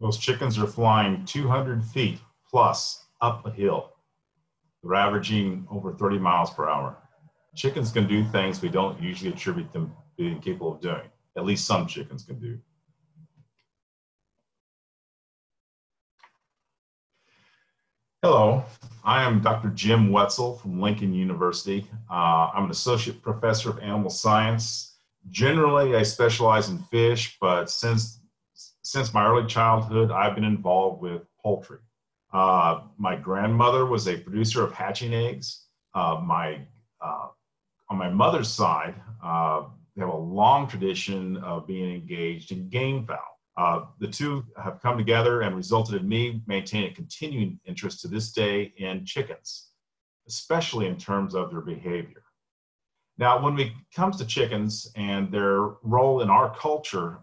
Those chickens are flying 200 feet plus up a hill. They're averaging over 30 miles per hour. Chickens can do things we don't usually attribute them being capable of doing. At least some chickens can do. Hello, I am Dr. Jim Wetzel from Lincoln University. I'm an associate professor of animal science. Generally, I specialize in fish, but since my early childhood, I've been involved with poultry. My grandmother was a producer of hatching eggs. On my mother's side, they have a long tradition of being engaged in game fowl. The two have come together and resulted in me maintaining a continuing interest to this day in chickens, especially in terms of their behavior. Now, when it comes to chickens and their role in our culture,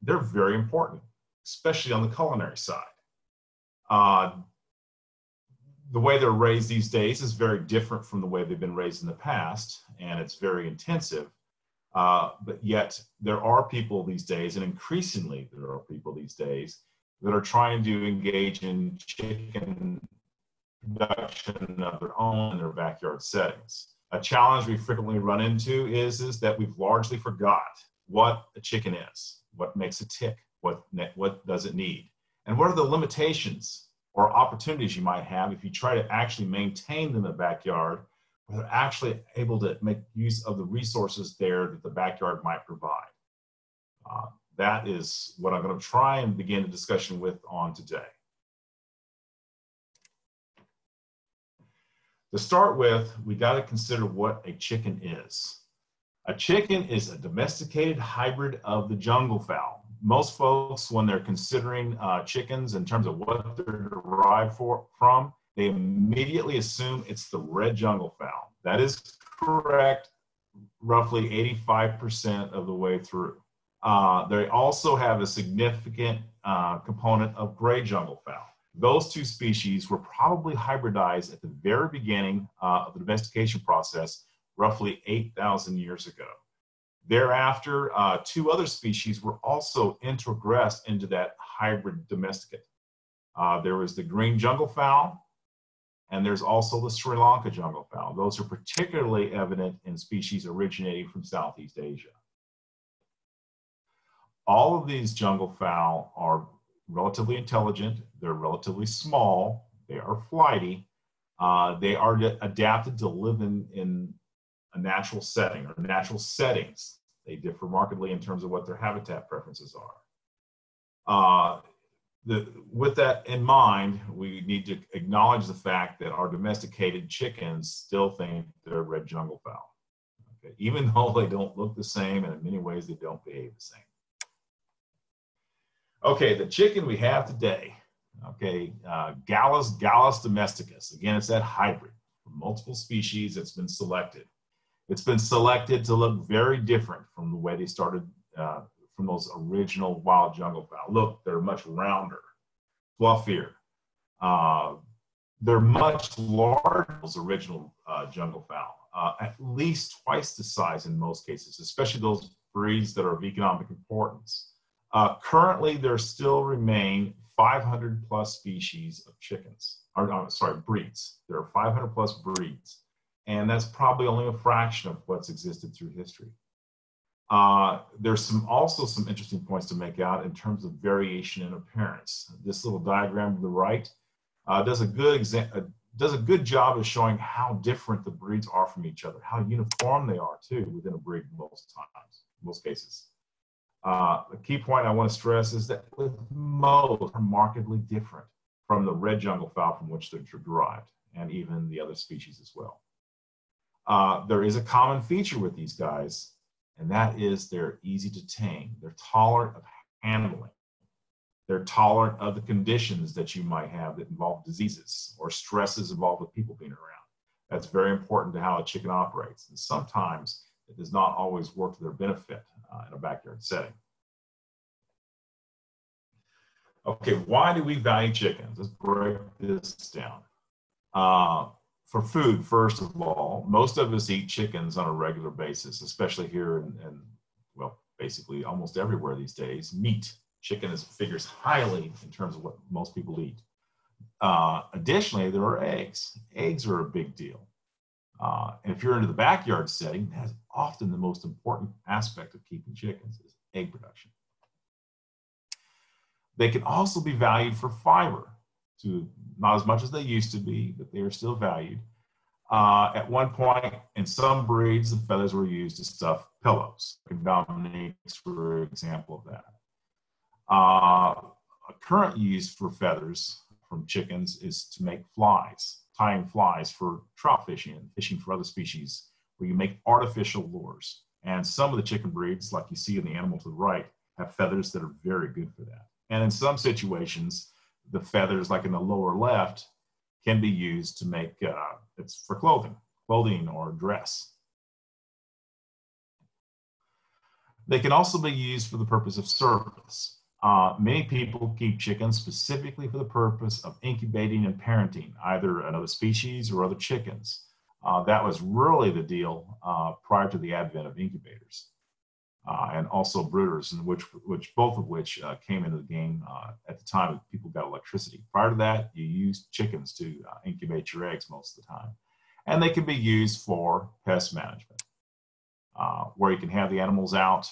they're very important, especially on the culinary side. The way they're raised these days is very different from the way they've been raised in the past, and it's very intensive. But yet there are people these days, and increasingly there are people these days, that are trying to engage in chicken production of their own in their backyard settings. A challenge we frequently run into is that we've largely forgot what a chicken is, what makes it tick, what does it need, and what are the limitations or opportunities you might have if you try to actually maintain them in the backyard, where they're actually able to make use of the resources there that the backyard might provide. That is what I'm going to try and begin a discussion with on today. To start with, we got to consider what a chicken is. A chicken is a domesticated hybrid of the jungle fowl. Most folks, when they're considering chickens in terms of what they're derived from, they immediately assume it's the red jungle fowl. That is correct, roughly 85% of the way through. They also have a significant component of gray jungle fowl. Those two species were probably hybridized at the very beginning of the domestication process, roughly 8,000 years ago. Thereafter, two other species were also introgressed into that hybrid domesticate. There was the green jungle fowl, and there's also the Sri Lanka jungle fowl. Those are particularly evident in species originating from Southeast Asia. All of these jungle fowl are relatively intelligent, they're relatively small, they are flighty, they are adapted to live in a natural setting or natural settings. They differ markedly in terms of what their habitat preferences are. With that in mind, we need to acknowledge the fact that our domesticated chickens still think they're red jungle fowl, okay? Even though they don't look the same, and in many ways they don't behave the same. Okay, the chicken we have today, okay, Gallus domesticus. Again, it's that hybrid from multiple species that's been selected. It's been selected to look very different from the way they started from those original wild jungle fowl. Look, they're much rounder, fluffier. They're much larger than those original jungle fowl, at least twice the size in most cases, especially those breeds that are of economic importance. Currently, there still remain 500 plus species of chickens, breeds. There are 500 plus breeds, and that's probably only a fraction of what's existed through history. There's also some interesting points to make out in terms of variation in appearance. This little diagram to the right does a good job of showing how different the breeds are from each other, how uniform they are too within a breed most times, most cases. The key point I want to stress is that most are markedly different from the red jungle fowl from which they're derived, and even the other species as well. There is a common feature with these guys, and that is they're easy to tame. They're tolerant of handling. They're tolerant of the conditions that you might have that involve diseases or stresses involved with people being around. That's very important to how a chicken operates. And sometimes it does not always work to their benefit in a backyard setting. Okay, why do we value chickens? Let's break this down. For food, first of all, most of us eat chickens on a regular basis, especially here in well, basically almost everywhere these days. Meat Chicken figures highly in terms of what most people eat. Additionally, there are eggs. Eggs are a big deal. And if you're into the backyard setting, that's often the most important aspect of keeping chickens is egg production. They can also be valued for fiber, not as much as they used to be, but they are still valued. At one point, in some breeds, the feathers were used to stuff pillows. Dominique's for an example of that. A current use for feathers from chickens is to make flies, tying flies for trout fishing and fishing for other species, where you make artificial lures. And some of the chicken breeds, like you see in the animal to the right, have feathers that are very good for that. And in some situations, the feathers, like in the lower left, can be used to make, it's for clothing or dress. They can also be used for the purpose of service. Many people keep chickens specifically for the purpose of incubating and parenting, either another species or other chickens. That was really the deal prior to the advent of incubators. And also brooders, both of which came into the game at the time people got electricity. Prior to that, you used chickens to incubate your eggs most of the time. And they can be used for pest management, where you can have the animals out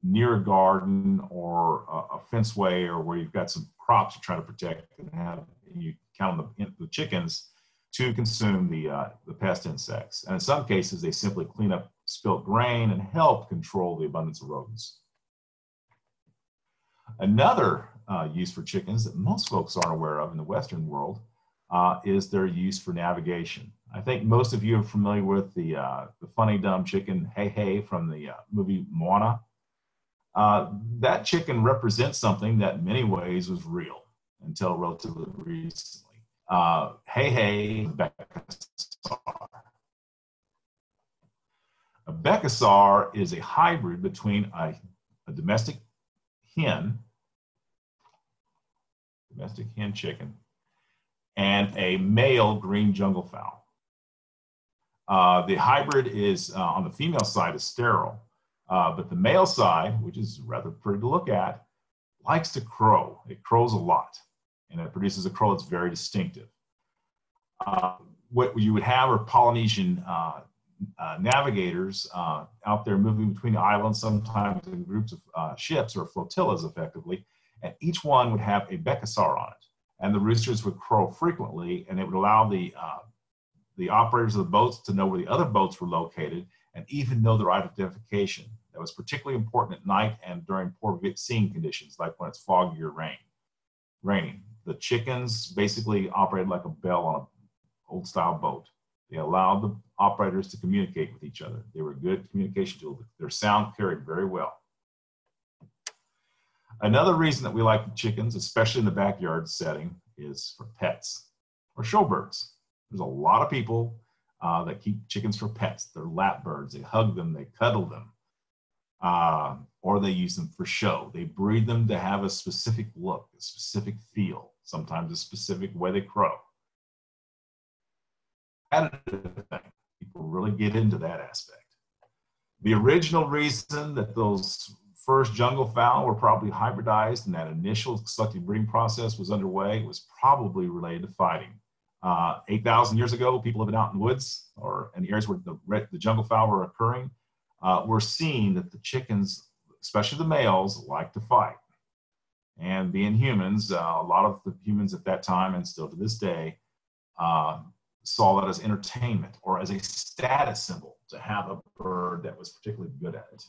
near a garden or a fenceway, or where you've got some crops you're trying to protect, and you count on the chickens to consume the pest insects. And in some cases, they simply clean up spilt grain and help control the abundance of rodents. Another use for chickens that most folks aren't aware of in the Western world is their use for navigation. I think most of you are familiar with the funny dumb chicken, Hey Hey, from the movie Moana. That chicken represents something that in many ways was real until relatively recently. Hey Hey, a Becasar is a hybrid between a domestic hen chicken and a male green jungle fowl. The hybrid is on the female side is sterile, but the male side, which is rather pretty to look at, likes to crow. It crows a lot, and it produces a crow that's very distinctive. What you would have are Polynesian navigators out there moving between the islands, sometimes in groups of ships or flotillas effectively, and each one would have a Becasar on it. And the roosters would crow frequently, and it would allow the operators of the boats to know where the other boats were located and even know their identification. That was particularly important at night and during poor seeing conditions, like when it's foggy or raining. The chickens basically operated like a bell on an old style boat. They allowed the operators to communicate with each other. They were a good communication tool. Their sound carried very well. Another reason that we like chickens, especially in the backyard setting, is for pets or showbirds. There's a lot of people that keep chickens for pets. They're lap birds. They hug them. They cuddle them. Or they use them for show. They breed them to have a specific look, a specific feel, sometimes a specific way they crow. People really get into that aspect. The original reason that those first jungle fowl were probably hybridized and that initial selective breeding process was underway was probably related to fighting. 8,000 years ago, people living out in the woods or in the areas where the jungle fowl were occurring were seeing that the chickens, especially the males, like to fight. And being humans, a lot of the humans at that time and still to this day saw that as entertainment or as a status symbol to have a bird that was particularly good at it.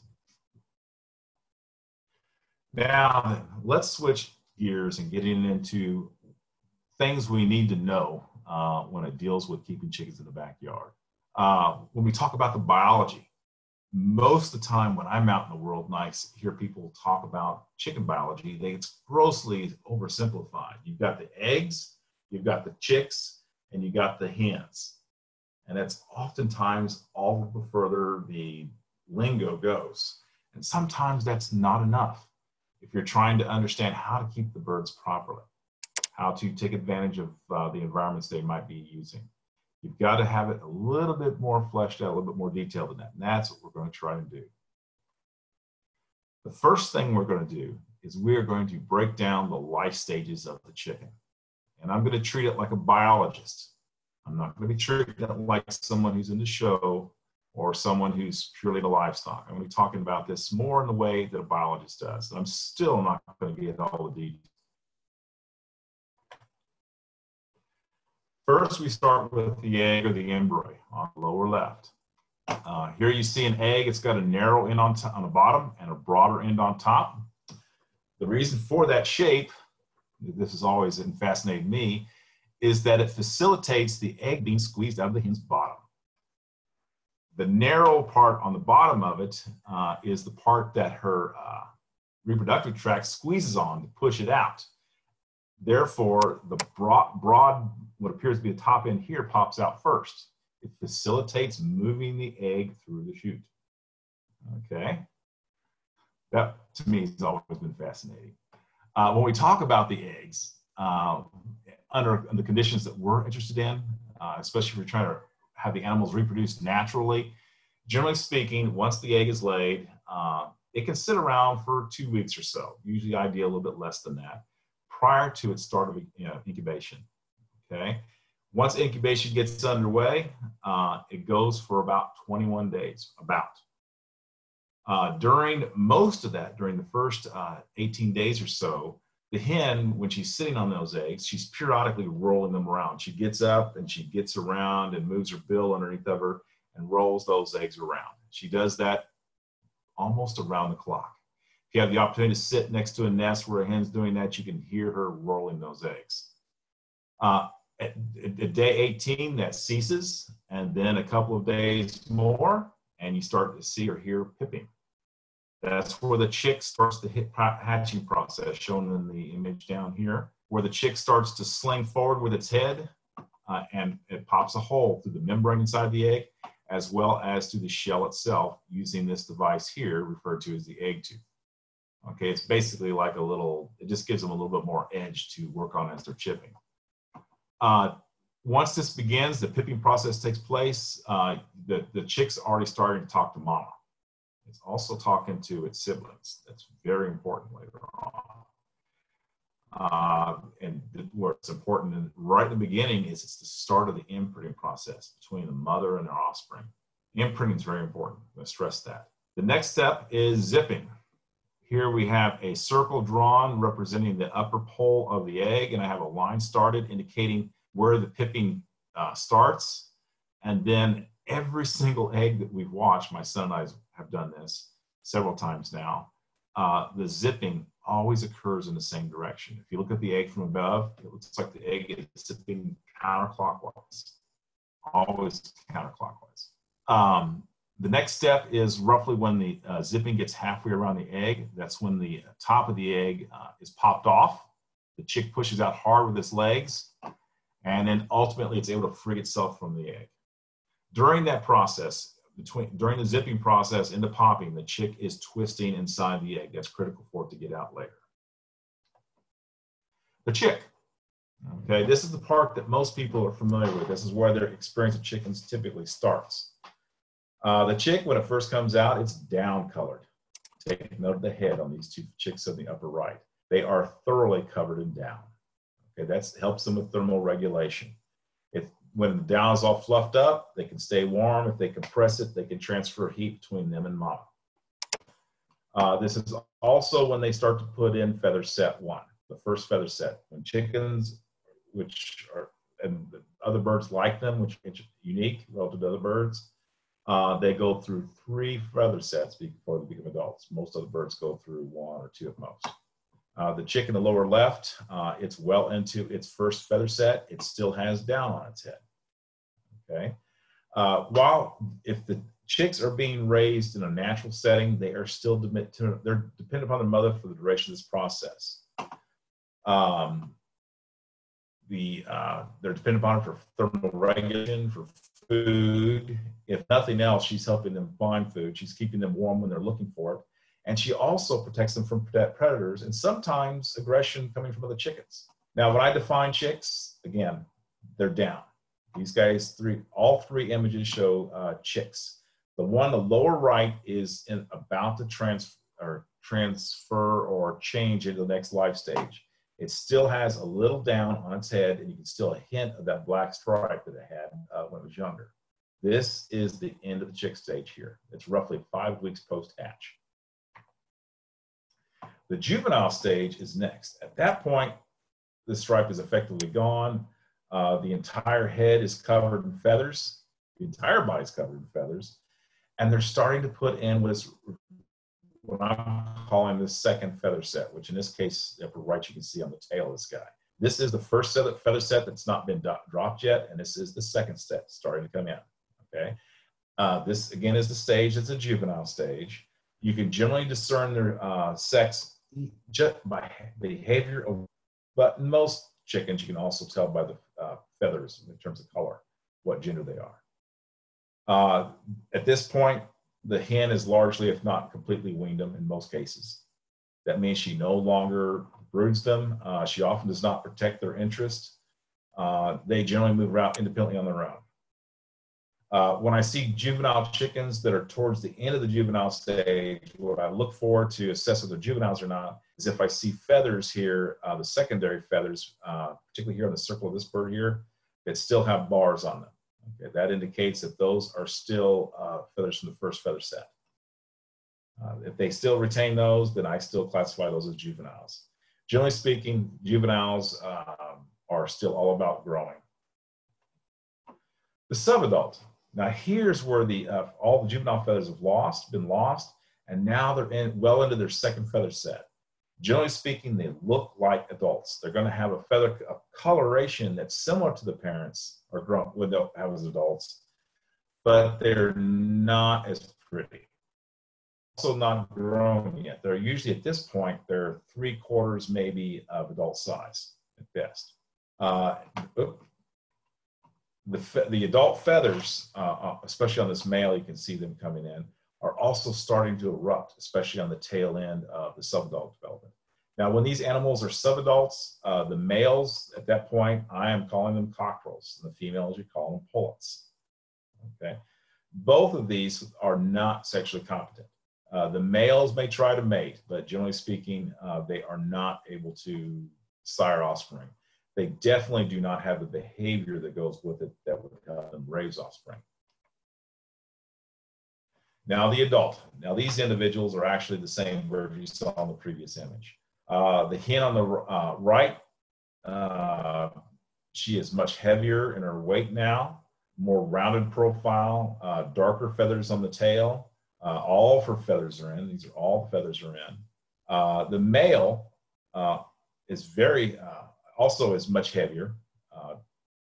Now, let's switch gears and get into things we need to know when it deals with keeping chickens in the backyard. When we talk about the biology, most of the time when I'm out in the world and I hear people talk about chicken biology, it's grossly oversimplified. You've got the eggs, you've got the chicks, and you got the hens. And that's oftentimes all the further the lingo goes. And sometimes that's not enough if you're trying to understand how to keep the birds properly, how to take advantage of the environments they might be using. You've got to have it a little bit more fleshed out, a little bit more detailed than that. And that's what we're going to try to do. The first thing we're going to do is we're going to break down the life stages of the chicken. And I'm going to treat it like a biologist. I'm not going to be treating it like someone who's in the show or someone who's purely the livestock. I'm going to be talking about this more in the way that a biologist does. And I'm still not going to get all the details. First, we start with the egg or the embryo on the lower left. Here you see an egg. It's got a narrow end on the bottom and a broader end on top. The reason for that shape, this has always fascinated me, is that it facilitates the egg being squeezed out of the hen's bottom. The narrow part on the bottom of it is the part that her reproductive tract squeezes on to push it out. Therefore, the broad, what appears to be the top end here, pops out first. It facilitates moving the egg through the chute. Okay? That, to me, has always been fascinating. When we talk about the eggs, under the conditions that we're interested in, especially if we're trying to have the animals reproduce naturally, generally speaking, once the egg is laid, it can sit around for 2 weeks or so, usually ideal a little bit less than that, prior to its start of incubation. Okay? Once incubation gets underway, it goes for about 21 days, during most of that, during the first 18 days or so, the hen, when she's sitting on those eggs, she's periodically rolling them around. She gets up and she gets around and moves her bill underneath of her and rolls those eggs around. She does that almost around the clock. If you have the opportunity to sit next to a nest where a hen's doing that, you can hear her rolling those eggs. At day 18, that ceases, and then a couple of days more, and you start to see or hear pipping. That's where the chick starts the hatching process, shown in the image down here, where the chick starts to sling forward with its head, and it pops a hole through the membrane inside the egg, as well as through the shell itself, using this device here, referred to as the egg tube. Okay, it's basically like a little, it just gives them a little bit more edge to work on as they're chipping. Once this begins, the pipping process takes place, the chick's already starting to talk to mama. It's also talking to its siblings. That's very important later on. And what's important right in the beginning is it's the start of the imprinting process between the mother and her offspring. Imprinting is very important. I'm going to stress that. The next step is zipping. Here we have a circle drawn representing the upper pole of the egg, and I have a line started indicating where the pipping starts. And then every single egg that we've watched, my son and I have done this several times now, the zipping always occurs in the same direction. If you look at the egg from above, it looks like the egg is zipping counterclockwise, always counterclockwise. The next step is roughly when the zipping gets halfway around the egg. That's when the top of the egg is popped off. The chick pushes out hard with its legs, and then ultimately it's able to free itself from the egg. During that process, during the zipping process into popping, the chick is twisting inside the egg. That's critical for it to get out later. The chick. Okay, this is the part that most people are familiar with. This is where their experience of chickens typically starts. The chick, when it first comes out, it's down colored. Take note of the head on these two chicks in the upper right. They are thoroughly covered in down. Okay, that helps them with thermal regulation. When the down is all fluffed up, they can stay warm. If they compress it, they can transfer heat between them and mama. This is also when they start to put in feather set 1, the first feather set. When chickens, which are, and other birds like them, which are unique relative to other birds, they go through 3 feather sets before they become adults. Most other birds go through 1 or 2 at most. The chick in the lower left, it's well into its first feather set. It still has down on its head. Okay. If the chicks are being raised in a natural setting, they are still they're dependent upon their mother for the duration of this process. They're dependent upon her for thermal regulation, for food. If nothing else, she's helping them find food. She's keeping them warm when they're looking for it. And she also protects them from predators and sometimes aggression coming from other chickens. Now, when I define chicks, again, they're down. These guys, all three images show chicks. The one on the lower right is about to transfer or change into the next life stage. It still has a little down on its head, and you can still a hint of that black stripe that it had when it was younger. This is the end of the chick stage here. It's roughly 5 weeks post-hatch. The juvenile stage is next. At that point, the stripe is effectively gone. The entire head is covered in feathers. The entire body is covered in feathers. And they're starting to put in what I'm calling the second feather set, which in this case, upper right, you can see on the tail of this guy. This is the first feather set that's not been dropped yet, and this is the second set starting to come in, okay? This, again, is the stage. It's a juvenile stage. You can generally discern their sex just by behavior, but in most chickens, you can also tell by the feathers in terms of color what gender they are. At this point, the hen is largely, if not completely, weaned them in most cases. That means she no longer broods them. She often does not protect their interest. They generally move around independently on their own. When I see juvenile chickens that are towards the end of the juvenile stage, what I look for to assess whether they're juveniles or not is if I see feathers here, the secondary feathers, particularly here on the circle of this bird here, that still have bars on them. Okay, that indicates that those are still feathers from the first feather set. If they still retain those, then I still classify those as juveniles. Generally speaking, juveniles are still all about growing. The subadult. Now here's where all the juvenile feathers have been lost, and now they're well into their second feather set. Generally speaking, they look like adults. They're going to have a coloration that's similar to the parents or grown when they'll have as adults, but they're not as pretty. Also not grown yet. They're usually at this point, they're 3/4 maybe of adult size at best. The adult feathers, especially on this male, you can see them coming in, are also starting to erupt, especially on the tail end of the subadult development. Now, when these animals are subadults, the males at that point, I am calling them cockerels, and the females, you call them pullets. Okay, both of these are not sexually competent. The males may try to mate, but generally speaking, they are not able to sire offspring. They definitely do not have the behavior that goes with it that would help them raise offspring. Now the adult. Now these individuals are actually the same bird you saw in the previous image. The hen on the right, she is much heavier in her weight now, more rounded profile, darker feathers on the tail. All of her feathers are in. These are all the feathers are in. The male is also is much heavier.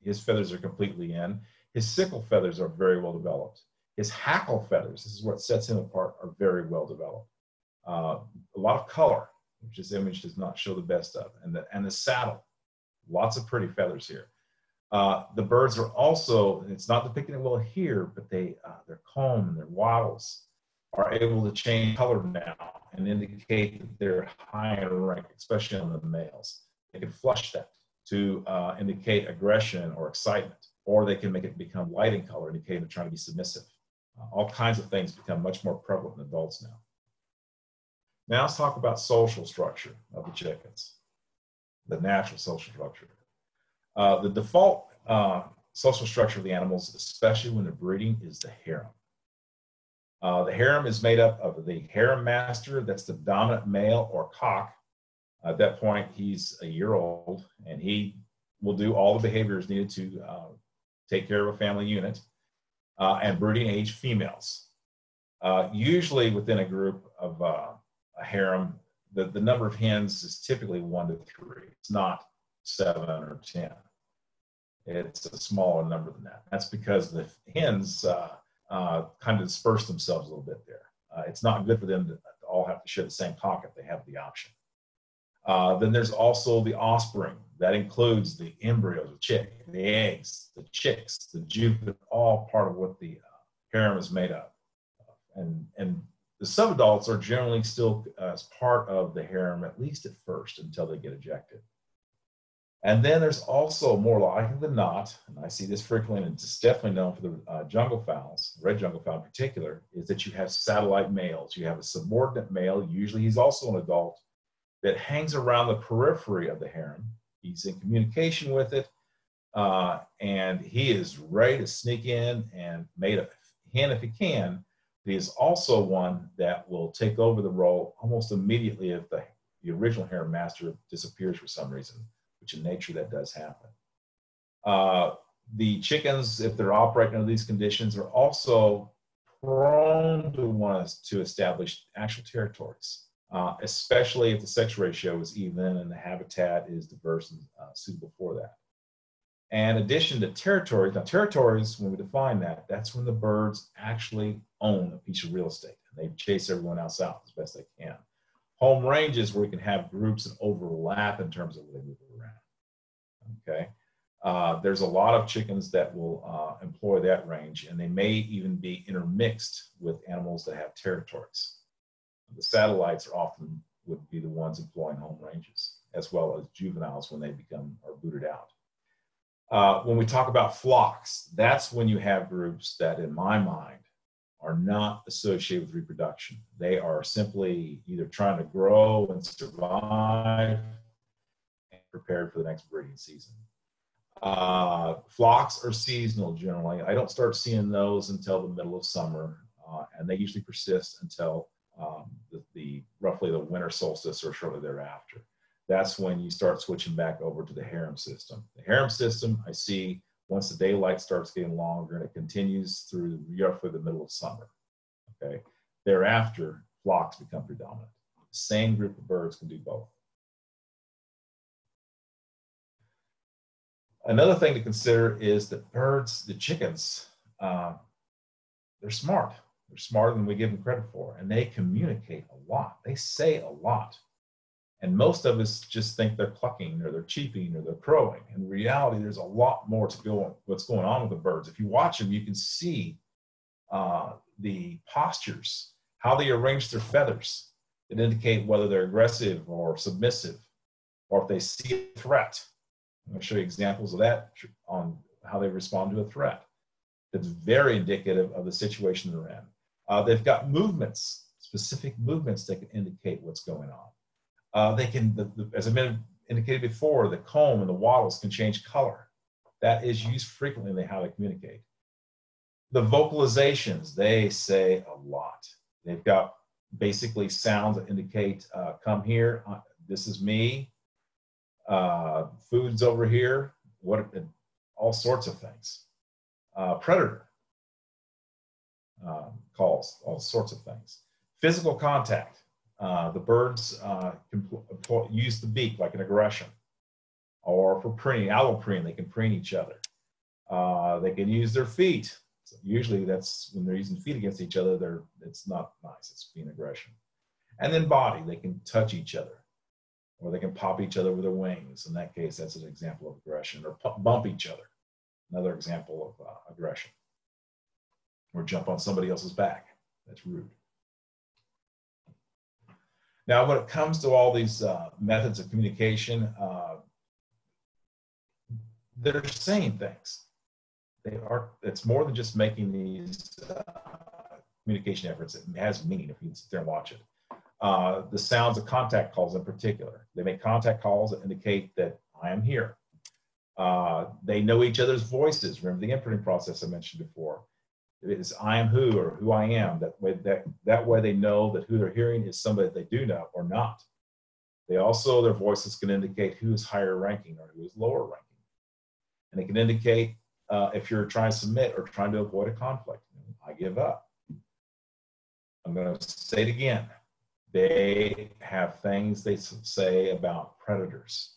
His feathers are completely in. His sickle feathers are very well developed. His hackle feathers, this is what sets him apart, are very well developed. A lot of color, which this image does not show the best of, and the saddle, lots of pretty feathers here. The birds are also, it's not depicted well here, but their comb and their wattles are able to change color now and indicate that they're high in rank, especially on the males. They can flush that to indicate aggression or excitement, or they can make it become light in color, indicating they're trying to be submissive. All kinds of things become much more prevalent in adults now. Now let's talk about social structure of the chickens, the natural social structure. The default social structure of the animals, especially when they're breeding, is the harem. The harem is made up of the harem master, that's the dominant male or cock. At that point, he's a year old, and he will do all the behaviors needed to take care of a family unit, and brooding age females. Usually within a group of a harem, the number of hens is typically 1 to 3. It's not 7 or 10. It's a smaller number than that. That's because the hens kind of disperse themselves a little bit there. It's not good for them to all have to share the same cock if they have the option. Then there's also the offspring. That includes the embryos, the chick, the eggs, the chicks, the juvenile, all part of what the harem is made of. And the subadults are generally still as part of the harem, at least at first, until they get ejected. And then there's also, more likely than not, and I see this frequently, and it's definitely known for the jungle fowls, red jungle fowl in particular, is that you have satellite males. You have a subordinate male, usually he's also an adult, that hangs around the periphery of the harem. He's in communication with it, and he is ready to sneak in and mate a hen if he can. He is also one that will take over the role almost immediately if the original harem master disappears for some reason, which in nature that does happen. The chickens, if they're operating under these conditions, are also prone to want to establish actual territories, especially if the sex ratio is even and the habitat is diverse and suitable for that. And in addition to territories, now territories, when we define that, that's when the birds actually own a piece of real estate and they chase everyone else out as best they can. Home ranges where you can have groups that overlap in terms of where they move around. Okay, there's a lot of chickens that will employ that range, and they may even be intermixed with animals that have territories. The satellites are often would be the ones employing home ranges, as well as juveniles when they are booted out. When we talk about flocks, that's when you have groups that, in my mind, are not associated with reproduction. They are simply either trying to grow and survive and prepared for the next breeding season. Flocks are seasonal generally. I don't start seeing those until the middle of summer, and they usually persist until roughly the winter solstice or shortly thereafter. That's when you start switching back over to the harem system. The harem system I see once the daylight starts getting longer, and it continues through roughly the middle of summer. Okay, thereafter, flocks become predominant. The same group of birds can do both. Another thing to consider is that birds, the chickens, they're smart. They're smarter than we give them credit for, and they communicate a lot. They say a lot. And most of us just think they're clucking or they're cheeping or they're crowing. In reality, there's a lot more to what's going on with the birds. If you watch them, you can see the postures, how they arrange their feathers that indicate whether they're aggressive or submissive, or if they see a threat. I'm going to show you examples of that on how they respond to a threat. That's very indicative of the situation they're in. They've got movements, specific movements that can indicate what's going on. They can, as I indicated before, the comb and the wattles can change color. That is used frequently in how they communicate. The vocalizations, they say a lot. They've got basically sounds that indicate, come here, this is me, food's over here, all sorts of things. Predator calls, all sorts of things. Physical contact. The birds can use the beak like an aggression, or for preening, alloprene, they can preen each other. They can use their feet. So usually that's when they're using feet against each other, it's not nice, it's being aggression. And then body, they can touch each other, or they can pop each other with their wings. In that case, that's an example of aggression, or bump each other, another example of aggression. Or jump on somebody else's back, that's rude. Now, when it comes to all these methods of communication, they're saying things. It's more than just making these communication efforts. It has meaning if you sit there and watch it. The sounds of contact calls in particular. They make contact calls that indicate that I am here. They know each other's voices. Remember the imprinting process I mentioned before. It is I am who, or who I am. That way they know that who they're hearing is somebody that they do know or not. They also, their voices can indicate who is higher ranking or who is lower ranking. And it can indicate if you're trying to submit or trying to avoid a conflict. I give up. I'm going to say it again. They have things they say about predators.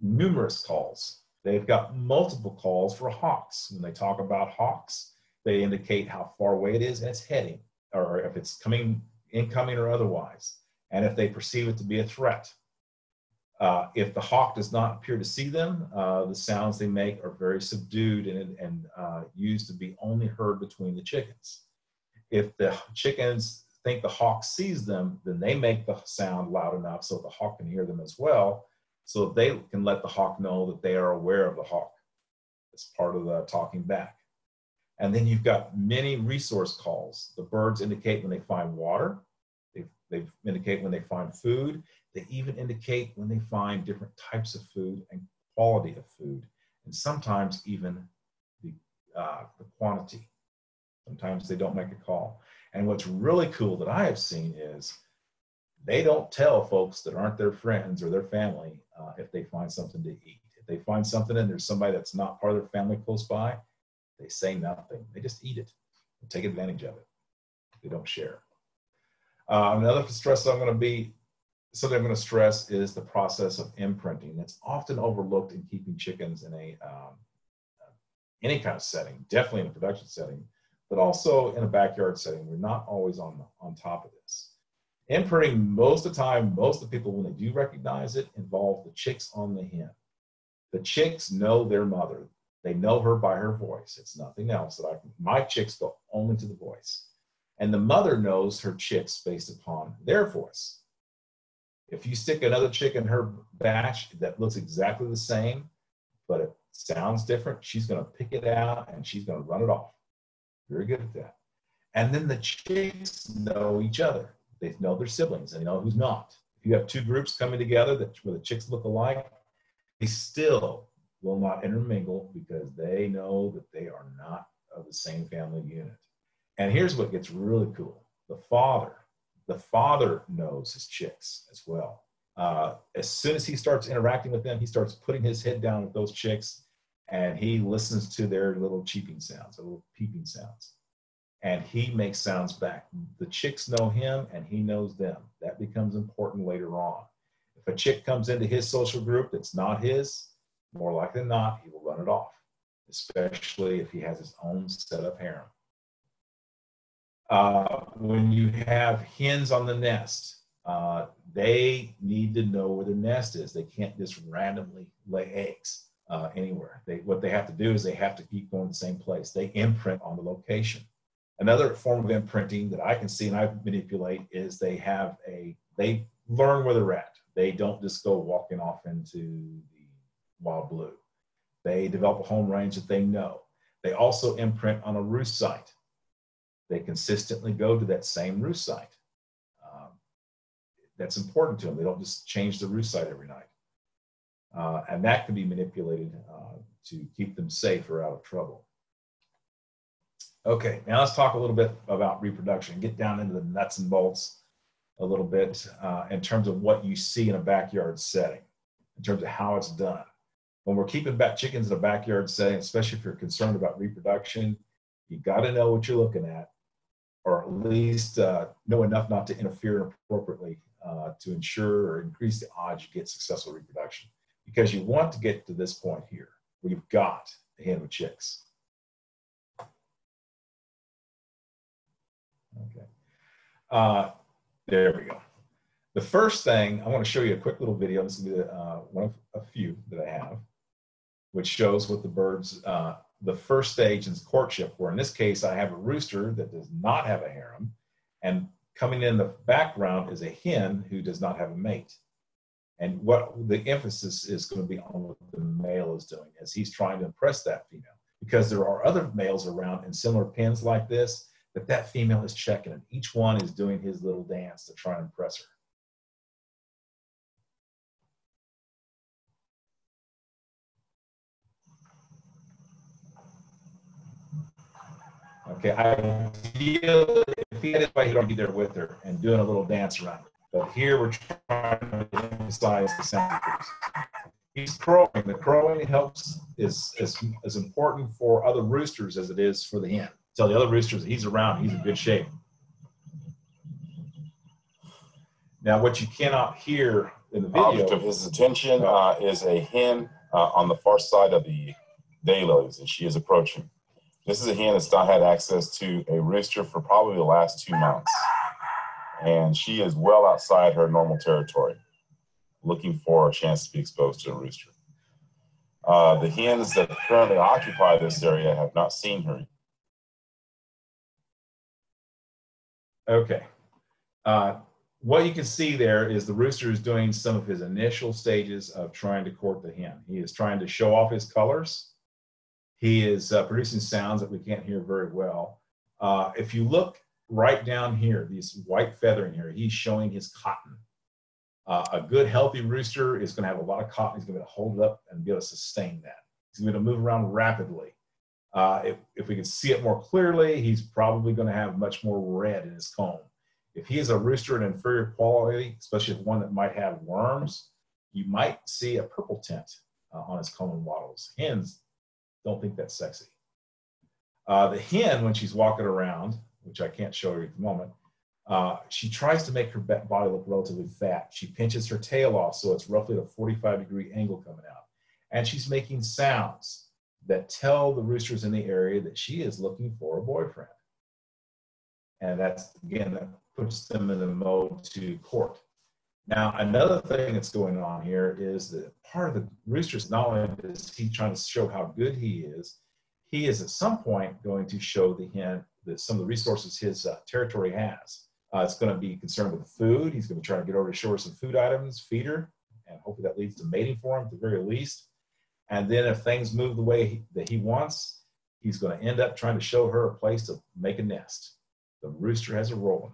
Numerous calls. They've got multiple calls for hawks. When they talk about hawks, they indicate how far away it is and it's heading, or if it's coming, incoming or otherwise, and if they perceive it to be a threat. If the hawk does not appear to see them, the sounds they make are very subdued and used to be only heard between the chickens. If the chickens think the hawk sees them, then they make the sound loud enough so the hawk can hear them as well. so that they can let the hawk know that they are aware of the hawk. It's part of the talking back. And then you've got many resource calls. The birds indicate when they find water. They indicate when they find food. They even indicate when they find different types of food and quality of food, and sometimes even the quantity. Sometimes they don't make a call. And what's really cool that I have seen is they don't tell folks that aren't their friends or their family if they find something to eat. If they find something and there's somebody that's not part of their family close by, they say nothing. They just eat it and take advantage of it. They don't share. Another stress I'm going to stress is the process of imprinting. It's often overlooked in keeping chickens in any kind of setting, definitely in a production setting, but also in a backyard setting. We're not always on top of this. Imprinting, most of the time, most of the people, when they do recognize it, involve the chicks on the hen. The chicks know their mother. They know her by her voice. It's nothing else. My chicks go only to the voice. And the mother knows her chicks based upon their voice. If you stick another chick in her batch that looks exactly the same, but it sounds different, she's going to pick it out and she's going to run it off. Very good at that. And then the chicks know each other. They know their siblings and they know who's not. If you have two groups coming together where the chicks look alike, they still will not intermingle because they know that they are not of the same family unit. And here's what gets really cool. The father knows his chicks as well. As soon as he starts interacting with them, he starts putting his head down with those chicks and he listens to their little cheeping sounds, their little peeping sounds. And he makes sounds back. The chicks know him and he knows them. That becomes important later on. If a chick comes into his social group that's not his, more likely than not, he will run it off, especially if he has his own set of harem. When you have hens on the nest, they need to know where the nest is. They can't just randomly lay eggs anywhere. What they have to do is they have to keep going to the same place. They imprint on the location. Another form of imprinting that I can see and I manipulate is they learn where they're at. They don't just go walking off into the wild blue. They develop a home range that they know. They also imprint on a roost site. They consistently go to that same roost site. That's important to them. They don't just change the roost site every night. And that can be manipulated to keep them safe or out of trouble. Okay, now let's talk a little bit about reproduction. Get down into the nuts and bolts a little bit in terms of what you see in a backyard setting, in terms of how it's done. When we're keeping back chickens in a backyard setting, especially if you're concerned about reproduction, you got to know what you're looking at, or at least know enough not to interfere appropriately to ensure or increase the odds you get successful reproduction. Because you want to get to this point here where you've got a hen with chicks. Okay, there we go. The first thing, I want to show you a quick little video. This will be one of a few that I have, which shows what the birds, the first stage in courtship, where in this case, I have a rooster that does not have a harem, and coming in the background is a hen who does not have a mate. And what the emphasis is going to be on what the male is doing, as he's trying to impress that female. Because there are other males around in similar pens like this, that female is checking, and each one is doing his little dance to try and impress her. Okay, ideally, if he had his way, he'd already be there with her and doing a little dance around her. But here we're trying to emphasize the sound. He's crowing. The crowing is as important for other roosters as it is for the hen. Tell the other roosters that he's around, he's in good shape. Now, what you cannot hear in the video. Object of his attention is a hen on the far side of the daylilies, and she is approaching. This is a hen that's not had access to a rooster for probably the last 2 months. And she is well outside her normal territory, looking for a chance to be exposed to a rooster. The hens that currently occupy this area have not seen her. Okay. what you can see there is the rooster is doing some of his initial stages of trying to court the hen. He is trying to show off his colors. He is producing sounds that we can't hear very well. If you look right down here, this white feathering here, he's showing his cotton. A good healthy rooster is going to have a lot of cotton. He's going to be able to hold it up and be able to sustain that. He's going to move around rapidly. If we can see it more clearly, he's probably going to have much more red in his comb. If he is a rooster in inferior quality, especially one that might have worms, you might see a purple tint on his comb and wattles. Hens don't think that's sexy. The hen, when she's walking around, which I can't show you at the moment, she tries to make her body look relatively fat. She pinches her tail off so it's roughly at a 45-degree angle coming out. And she's making sounds that tell the roosters in the area that she is looking for a boyfriend. And that's, again, that puts them in the mode to court. Now, another thing that's going on here is that part of the rooster's not only is he trying to show how good he is at some point going to show the hen that some of the resources his territory has. It's going to be concerned with food. He's going to try to get over to show her some food items, feed her, and hopefully that leads to mating for him at the very least. And then if things move the way that he wants, he's going to end up trying to show her a place to make a nest. The rooster has a role in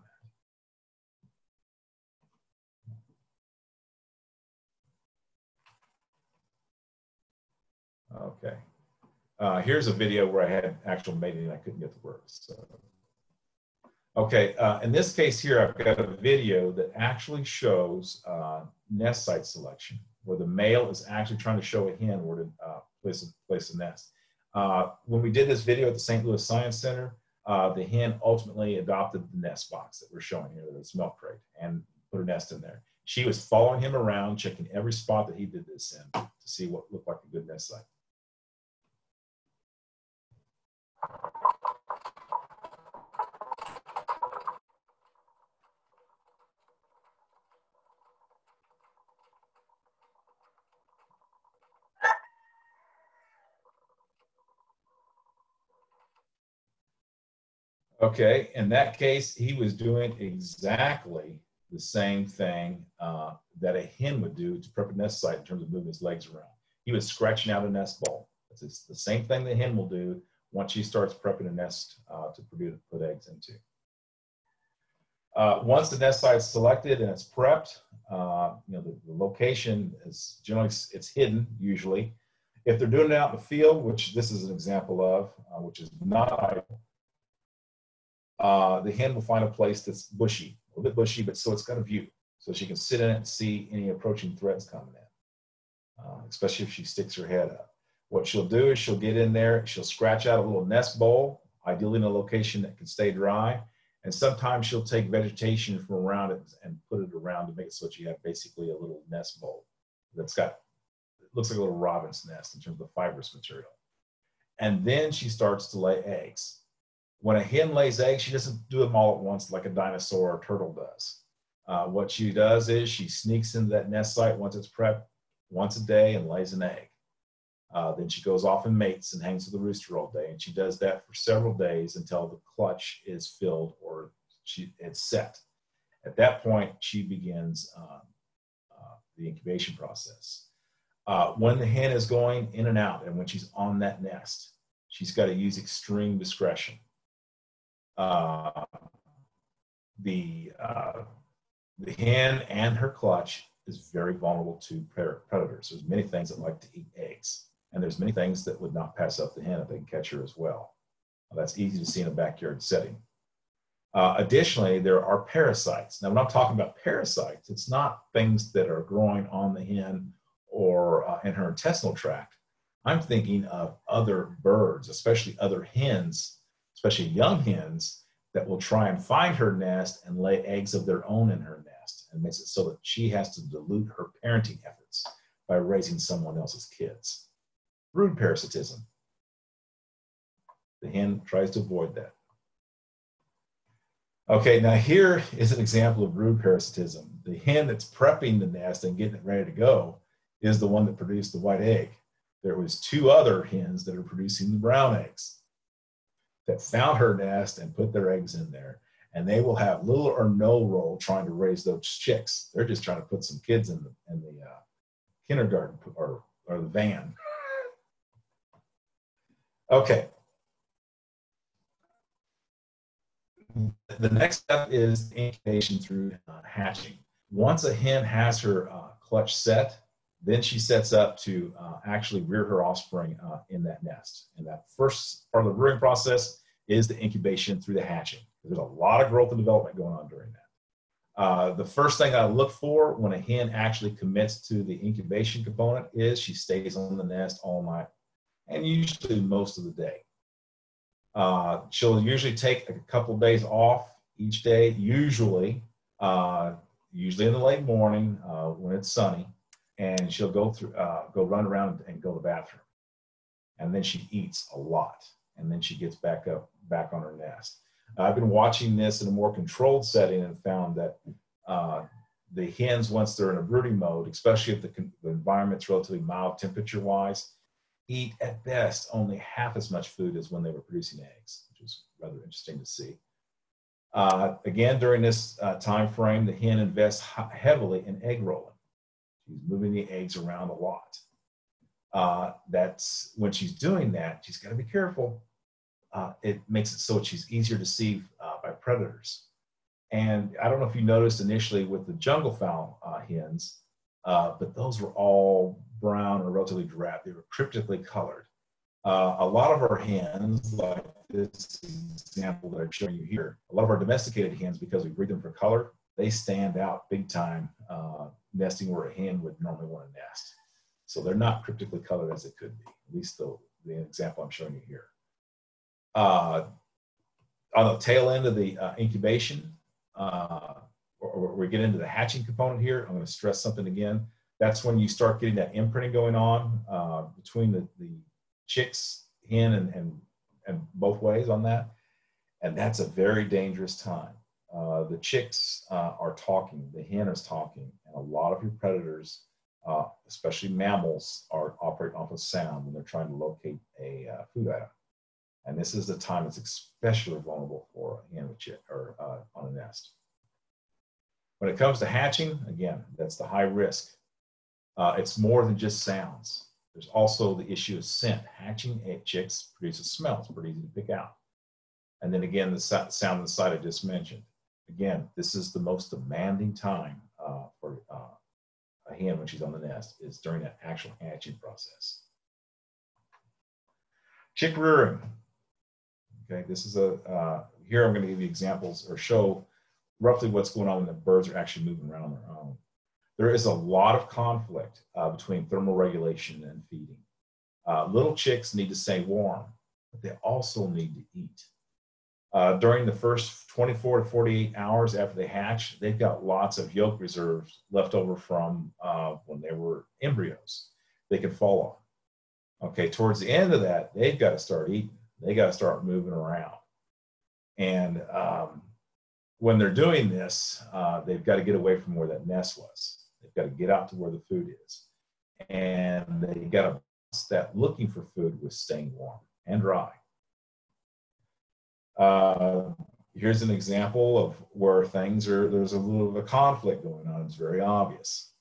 that. Okay. Here's a video where I had actual mating and I couldn't get the words. So. Okay, in this case here, I've got a video that actually shows nest site selection, where the male is actually trying to show a hen where to place a nest. When we did this video at the St. Louis Science Center, the hen ultimately adopted the nest box that we're showing here, this milk crate, and put her nest in there. She was following him around, checking every spot that he did this in to see what looked like a good nest site. Okay, in that case, he was doing exactly the same thing that a hen would do to prep a nest site in terms of moving his legs around. He was scratching out a nest bowl. It's the same thing the hen will do once she starts prepping a nest to put eggs into. Once the nest site is selected and it's prepped, the location is generally it's hidden usually. If they're doing it out in the field, which this is an example of, which is not ideal, the hen will find a place that's bushy, a little bit bushy, but so it's got a view. So she can sit in it and see any approaching threats coming in, especially if she sticks her head up. What she'll do is she'll get in there, she'll scratch out a little nest bowl, ideally in a location that can stay dry. And sometimes she'll take vegetation from around it and put it around to make it so that you have basically a little nest bowl that's got, it looks like a little robin's nest in terms of the fibrous material. And then she starts to lay eggs. When a hen lays eggs, she doesn't do them all at once like a dinosaur or turtle does. What she does is she sneaks into that nest site once it's prepped, once a day, and lays an egg. Then she goes off and mates and hangs with the rooster all day. And she does that for several days until the clutch is filled or it's set. At that point, she begins the incubation process. When the hen is going in and out and when she's on that nest, she's got to use extreme discretion. The hen and her clutch is very vulnerable to predators. There's many things that like to eat eggs, and there's many things that would not pass up the hen if they can catch her as well. That's easy to see in a backyard setting. Additionally, there are parasites. Now, when I'm talking about parasites, it's not things that are growing on the hen or in her intestinal tract. I'm thinking of other birds, especially other hens, especially young hens, that will try and find her nest and lay eggs of their own in her nest, and makes it so that she has to dilute her parenting efforts by raising someone else's kids. Brood parasitism. The hen tries to avoid that. Okay, now here is an example of brood parasitism. The hen that's prepping the nest and getting it ready to go is the one that produced the white egg. There was two other hens that are producing the brown eggs that found her nest and put their eggs in there. and they will have little or no role trying to raise those chicks. They're just trying to put some kids in the kindergarten or the van. Okay. The next step is incubation through hatching. Once a hen has her clutch set, then she sets up to actually rear her offspring in that nest. And that first part of the rearing process is the incubation through the hatching. There's a lot of growth and development going on during that. The first thing I look for when a hen actually commits to the incubation component is she stays on the nest all night, and usually most of the day. She'll usually take a couple of days off each day, usually in the late morning when it's sunny, and she'll go run around and go to the bathroom. And then she eats a lot, and then she gets back on her nest. I've been watching this in a more controlled setting and found that the hens, once they're in a brooding mode, especially if the environment's relatively mild temperature-wise, eat at best only half as much food as when they were producing eggs, which is rather interesting to see. Again, during this time frame, the hen invests heavily in egg rolling. She's moving the eggs around a lot. That's when she's doing that, she's got to be careful. It makes it so she's easier to see by predators. And I don't know if you noticed initially with the jungle fowl hens, but those were all brown or relatively drab. They were cryptically colored. A lot of our hens, like this example that I'm showing you here, a lot of our domesticated hens, because we breed them for color, they stand out big time nesting where a hen would normally want to nest. So they're not cryptically colored as it could be, at least the example I'm showing you here. On the tail end of the incubation, or we get into the hatching component here, I'm going to stress something again. That's when you start getting that imprinting going on between the chicks, hen, and both ways on that. And that's a very dangerous time. The chicks are talking, the hen is talking, and a lot of your predators, especially mammals, are operating off of sound when they're trying to locate a food item. And this is the time that's especially vulnerable for a hen with chick or on a nest. When it comes to hatching, again, that's the high risk. It's more than just sounds. There's also the issue of scent. Hatching chicks produces smell. It's pretty easy to pick out. And then again, the sound on the side I just mentioned. Again, this is the most demanding time for a hen when she's on the nest, is during that actual hatching process. Chick rearing. Okay, this is here I'm going to give you examples or show roughly what's going on when the birds are actually moving around on their own. There is a lot of conflict between thermal regulation and feeding. Little chicks need to stay warm, but they also need to eat. During the first 24 to 48 hours after they hatch, they've got lots of yolk reserves left over from when they were embryos they can fall on. Okay, towards the end of that, they've got to start eating. They got to start moving around. And when they're doing this, they've got to get away from where that nest was. They've got to get out to where the food is. And they got to balance that looking for food with staying warm and dry. Here's an example of where there's a little of a conflict going on. It's very obvious.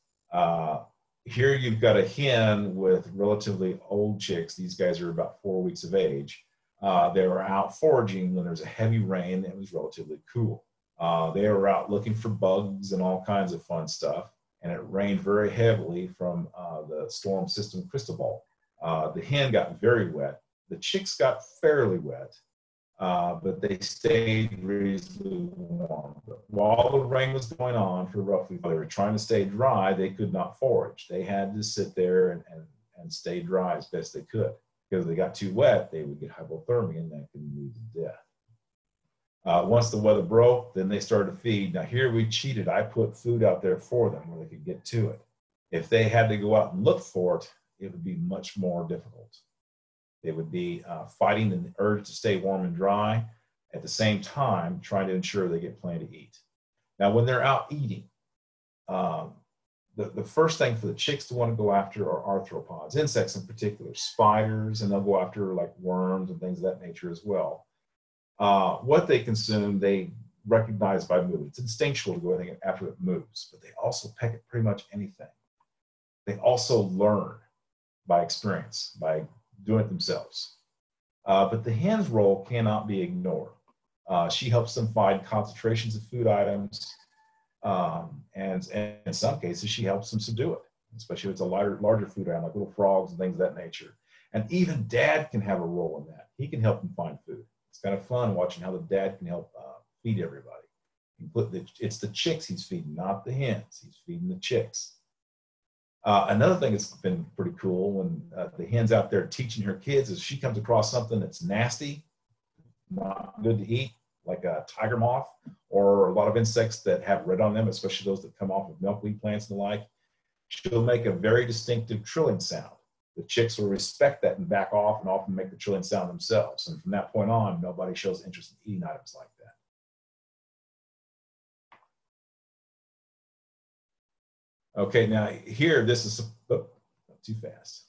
Here you've got a hen with relatively old chicks. These guys are about 4 weeks of age. They were out foraging when there's a heavy rain that was relatively cool. They were out looking for bugs and all kinds of fun stuff. And it rained very heavily from the storm system Cristobal. The hen got very wet. The chicks got fairly wet, but they stayed reasonably warm. But while the rain was going on for roughly, they were trying to stay dry, they could not forage. They had to sit there and stay dry as best they could. Because if they got too wet, they would get hypothermia and that could lead to death. Once the weather broke, then they started to feed. Now here we cheated. I put food out there for them where they could get to it. If they had to go out and look for it, it would be much more difficult. They would be fighting the urge to stay warm and dry, at the same time trying to ensure they get plenty to eat. Now when they're out eating, the first thing for the chicks to want to go after are arthropods, insects in particular, spiders, and they'll go after like worms and things of that nature as well. What they consume, they recognized by movement. It's instinctual to go in after it moves, but they also peck at pretty much anything. They also learn by experience, by doing it themselves. But the hen's role cannot be ignored. She helps them find concentrations of food items, and in some cases, she helps them subdue it, especially if it's a larger food item, like little frogs and things of that nature. And even dad can have a role in that. He can help them find food. It's kind of fun watching how the dad can help feed everybody. It's the chicks he's feeding, not the hens. He's feeding the chicks. Another thing that's been pretty cool when the hen's out there teaching her kids is she comes across something that's nasty, not good to eat, like a tiger moth or a lot of insects that have red on them, especially those that come off of milkweed plants and the like. She'll make a very distinctive trilling sound. The chicks will respect that and back off and often make the trilling sound themselves. And from that point on, nobody shows interest in eating items like that. Okay, now here, this is, not too fast.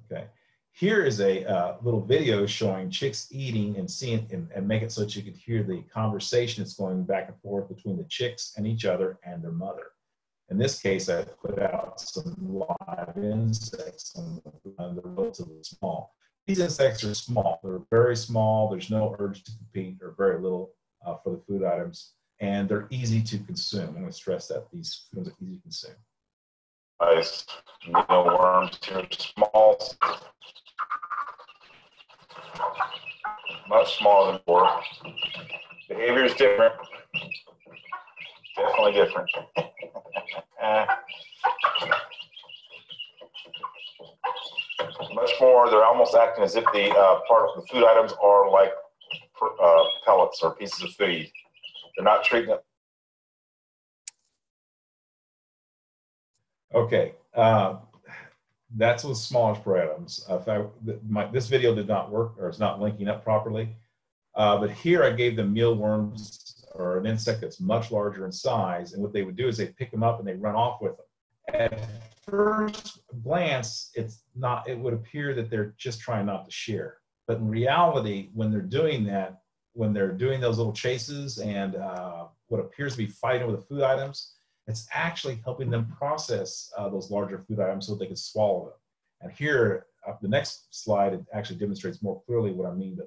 Okay, here is a little video showing chicks eating and seeing and make it so that you could hear the conversation that's going back and forth between the chicks and each other and their mother. In this case, I put out some live insects, and they're relatively small. These insects are small. They're very small. There's no urge to compete or very little for the food items, and they're easy to consume. I'm going to stress that these foods are easy to consume. Nice. Mealworms here, small, much smaller than before. Behavior is different. Definitely different. Much more, they're almost acting as if the part of the food items are like pellets or pieces of feed. They're not treating it. Okay, that's with smallish prey items. This video did not work, or it's not linking up properly. But here I gave them mealworms, or an insect that's much larger in size, and what they would do is they pick them up and they run off with them. At first glance, it would appear that they're just trying not to share. But in reality, when they're doing that, when they're doing those little chases and what appears to be fighting with the food items, it's actually helping them process those larger food items so they can swallow them. And here, the next slide, it actually demonstrates more clearly what I mean by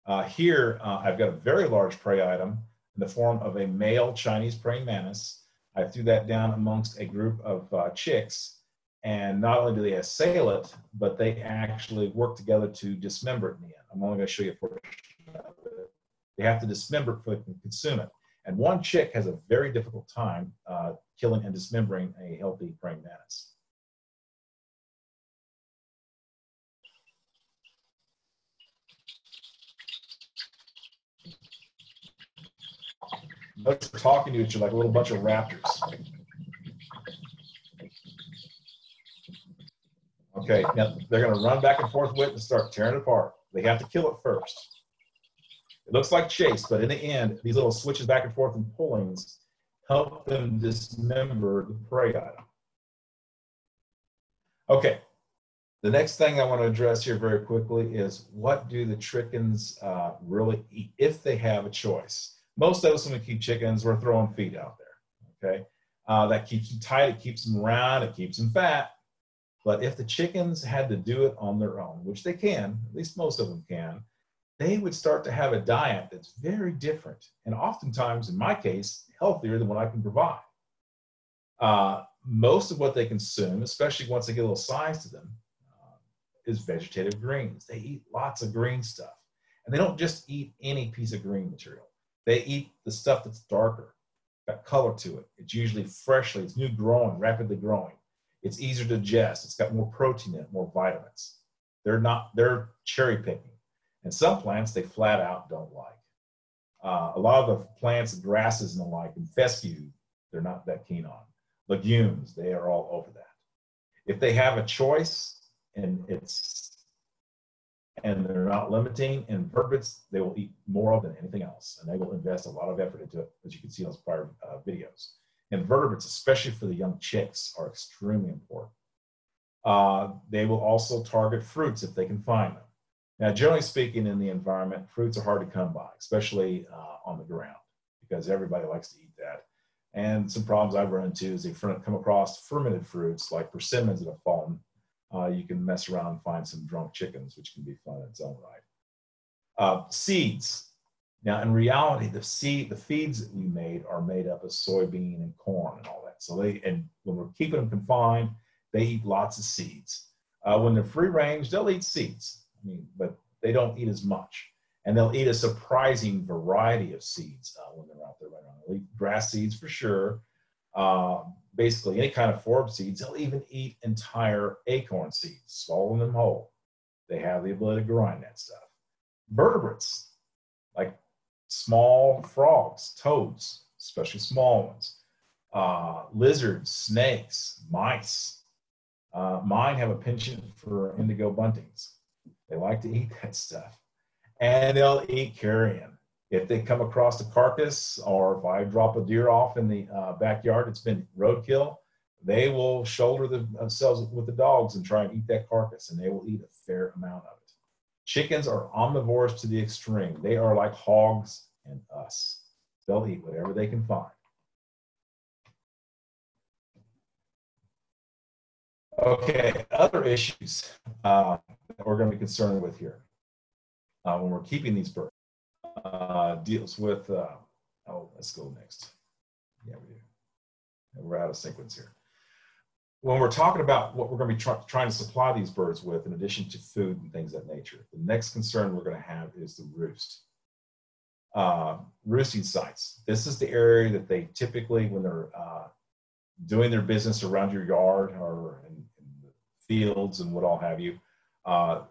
that. Here, I've got a very large prey item in the form of a male Chinese praying mantis. I threw that down amongst a group of chicks, and not only do they assail it, but they actually work together to dismember it in the end. I'm only going to show you a portion of it. They have to dismember it before they can consume it. And one chick has a very difficult time killing and dismembering a healthy praying mantis. Notice they're talking to each other like a little bunch of raptors. Okay, now they're going to run back and forth with it and start tearing it apart. They have to kill it first. It looks like chase, but in the end, these little switches back and forth and pullings help them dismember the prey item. Okay, the next thing I want to address here very quickly is what do the chickens really eat if they have a choice? Most of us, when we keep chickens, we're throwing feed out there, okay? That keeps them tight, it keeps them round, it keeps them fat. But if the chickens had to do it on their own, which they can, at least most of them can, they would start to have a diet that's very different. And oftentimes, in my case, healthier than what I can provide. Most of what they consume, especially once they get a little size to them, is vegetative greens. They eat lots of green stuff. And they don't just eat any piece of green material. They eat the stuff that's darker, got color to it. It's usually freshly, it's new growing, rapidly growing. It's easier to digest. It's got more protein in it, more vitamins. They're cherry picking. And some plants they flat out don't like. A lot of the plants, grasses and the like, and fescue, they're not that keen on. Legumes, they are all over that. If they have a choice and they're not limiting invertebrates, they will eat more of than anything else, and they will invest a lot of effort into it, as you can see in those prior videos. Invertebrates, especially for the young chicks, are extremely important. They will also target fruits if they can find them. Now, generally speaking, in the environment, fruits are hard to come by, especially on the ground, because everybody likes to eat that. And some problems I've run into is they come across fermented fruits like persimmons that have fallen. You can mess around and find some drunk chickens, which can be fun in its own right. Seeds. Now, in reality, the feeds that we made are made up of soybean and corn and all that. So and when we're keeping them confined, they eat lots of seeds. When they're free range, they'll eat seeds. I mean, but they don't eat as much. And they'll eat a surprising variety of seeds when they're out there right now. They'll eat grass seeds for sure. Basically, any kind of forage seeds. They'll even eat entire acorn seeds, swallowing them whole. They have the ability to grind that stuff. Vertebrates, like small frogs, toads, especially small ones, lizards, snakes, mice. Mine have a penchant for indigo buntings. They like to eat that stuff. And they'll eat carrion. If they come across a carcass, or if I drop a deer off in the backyard, it's been roadkill, they will shoulder themselves with the dogs and try and eat that carcass, and they will eat a fair amount of it. Chickens are omnivores to the extreme. They are like hogs and us. They'll eat whatever they can find. Okay, other issues that we're going to be concerned with here when we're keeping these birds deals with, let's go next. Yeah, we do. We're out of sequence here. When we're talking about what we're going to be trying to supply these birds with, in addition to food and things of that nature, the next concern we're going to have is the roost. Roosting sites. This is the area that they typically, when they're doing their business around your yard or in the fields and what all have you,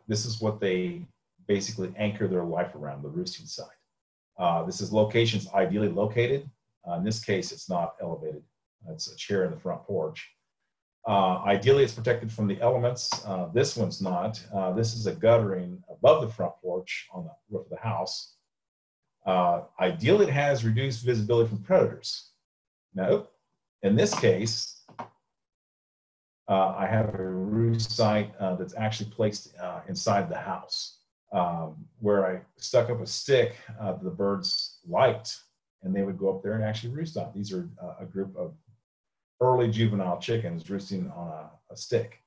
this is what they basically anchor their life around, the roosting site. This is locations ideally located. In this case, it's not elevated. It's a chair in the front porch. Ideally, it's protected from the elements. This one's not. This is a guttering above the front porch on the roof of the house. Ideally, it has reduced visibility from predators. No. In this case, I have a roost site that's actually placed inside the house, where I stuck up a stick the birds liked, and they would go up there and actually roost on. These are a group of early juvenile chickens roosting on a stick.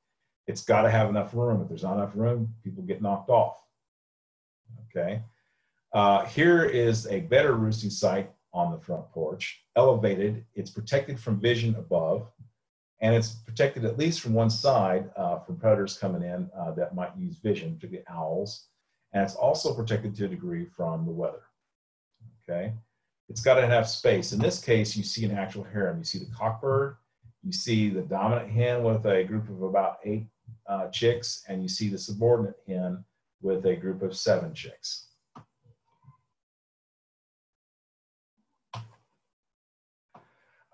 It's got to have enough room. If there's not enough room, people get knocked off. Okay. Here is a better roosting site on the front porch, elevated. It's protected from vision above, and it's protected at least from one side from predators coming in that might use vision, particularly owls. And it's also protected to a degree from the weather. Okay. It's got to have space. In this case, you see an actual harem. You see the cockbird, you see the dominant hen with a group of about 8 chicks, and you see the subordinate hen with a group of 7 chicks.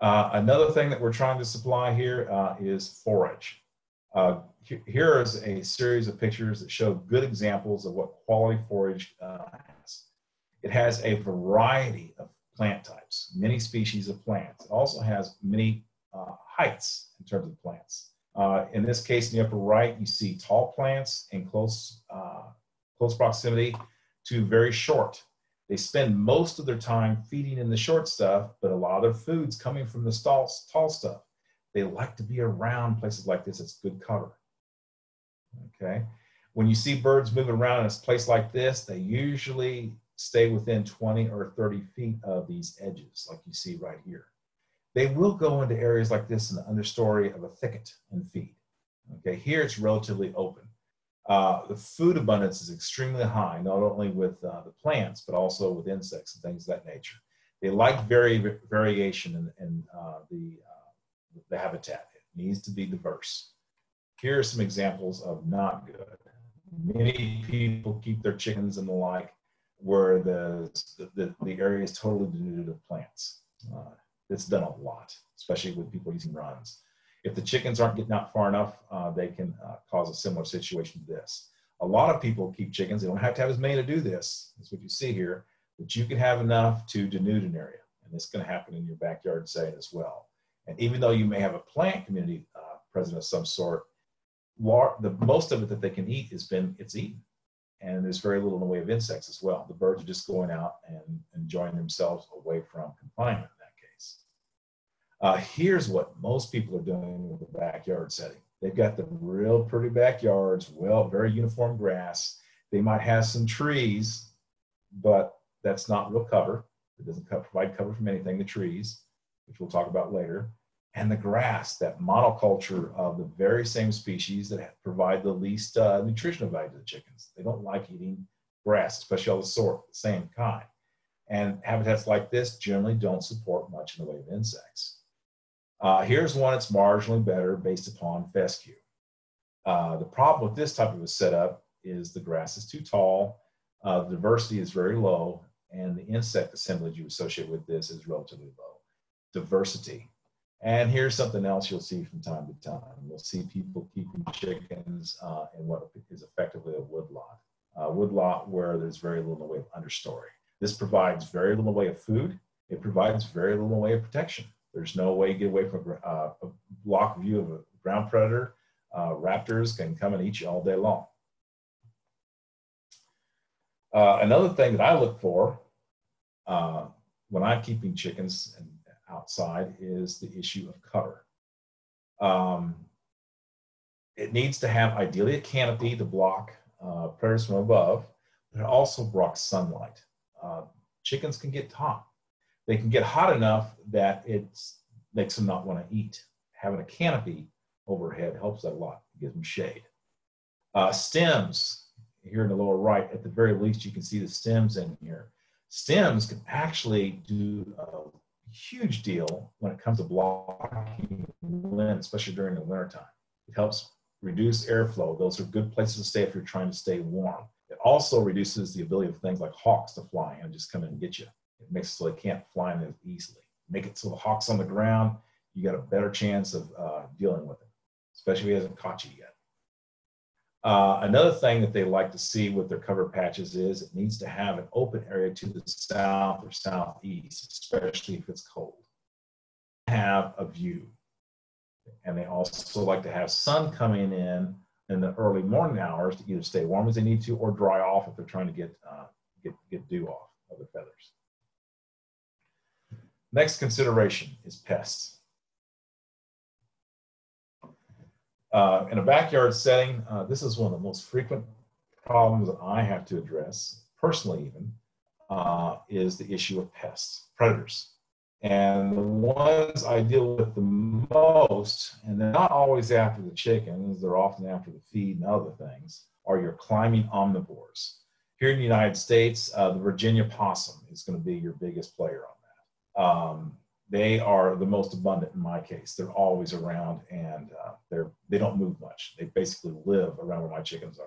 Another thing that we're trying to supply here is forage. Here is a series of pictures that show good examples of what quality forage has. It has a variety of plant types, many species of plants. It also has many heights in terms of plants. In this case, in the upper right, you see tall plants in close proximity to very short. They spend most of their time feeding in the short stuff, but a lot of their food's coming from the tall stuff. They like to be around places like this. It's good cover. Okay. When you see birds moving around in a place like this, they usually stay within 20 or 30 feet of these edges, like you see right here. They will go into areas like this in the understory of a thicket and feed. Okay. Here it's relatively open. The food abundance is extremely high, not only with the plants, but also with insects and things of that nature. They like variation in the habitat. It needs to be diverse. Here are some examples of not good. Many people keep their chickens and the like where the area is totally denuded of plants. It's done a lot, especially with people using runs. If the chickens aren't getting out far enough, they can cause a similar situation to this. A lot of people keep chickens. They don't have to have as many to do this. That's what you see here. But you can have enough to denude an area. And this can happen in your backyard setting as well. And even though you may have a plant community present of some sort, most of it that they can eat it's eaten. and there's very little in the way of insects as well. The birds are just going out and enjoying themselves away from confinement in that case. Here's what most people are doing with the backyard setting. They've got the real pretty backyards, well, very uniform grass. They might have some trees, but that's not real cover. It doesn't provide cover from anything, the trees, which we'll talk about later. And the grass, that monoculture of the very same species that provide the least nutritional value to the chickens. They don't like eating grass, especially all the same kind. And habitats like this generally don't support much in the way of insects. Here's one that's marginally better based upon fescue. The problem with this type of a setup is the grass is too tall, the diversity is very low, and the insect assemblage you associate with this is relatively low. Diversity. And here's something else you'll see from time to time. You'll see people keeping chickens in what is effectively a woodlot. A woodlot where there's very little in the way of understory. This provides very little in the way of food. It provides very little in the way of protection. There's no way to get away from a block view of a ground predator. Raptors can come and eat you all day long. Another thing that I look for when I'm keeping chickens outside is the issue of cover. It needs to have ideally a canopy to block predators from above, but it also blocks sunlight. Chickens can get hot. They can get hot enough that it makes them not want to eat. Having a canopy overhead helps that a lot. It gives them shade. Stems, here in the lower right, at the very least, you can see the stems in here. Stems can actually do a huge deal when it comes to blocking wind, especially during the wintertime. It helps reduce airflow. Those are good places to stay if you're trying to stay warm. It also reduces the ability of things like hawks to fly and just come in and get you. It makes it so they can't fly in as easily. Make it so the hawk's on the ground, you got a better chance of dealing with it, especially if he hasn't caught you yet. Another thing that they like to see with their cover patches is it needs to have an open area to the south or southeast, especially if it's cold. Have a view. And they also like to have sun coming in the early morning hours to either stay warm as they need to or dry off if they're trying to get dew off of their feathers. Next consideration is pests. In a backyard setting, this is one of the most frequent problems that I have to address, personally even, is the issue of pests, predators. And the ones I deal with the most, and they're not always after the chickens, they're often after the feed and other things, are your climbing omnivores. Here in the United States, the Virginia possum is going to be your biggest player on that. They are the most abundant in my case. They're always around, and they don't move much. They basically live around where my chickens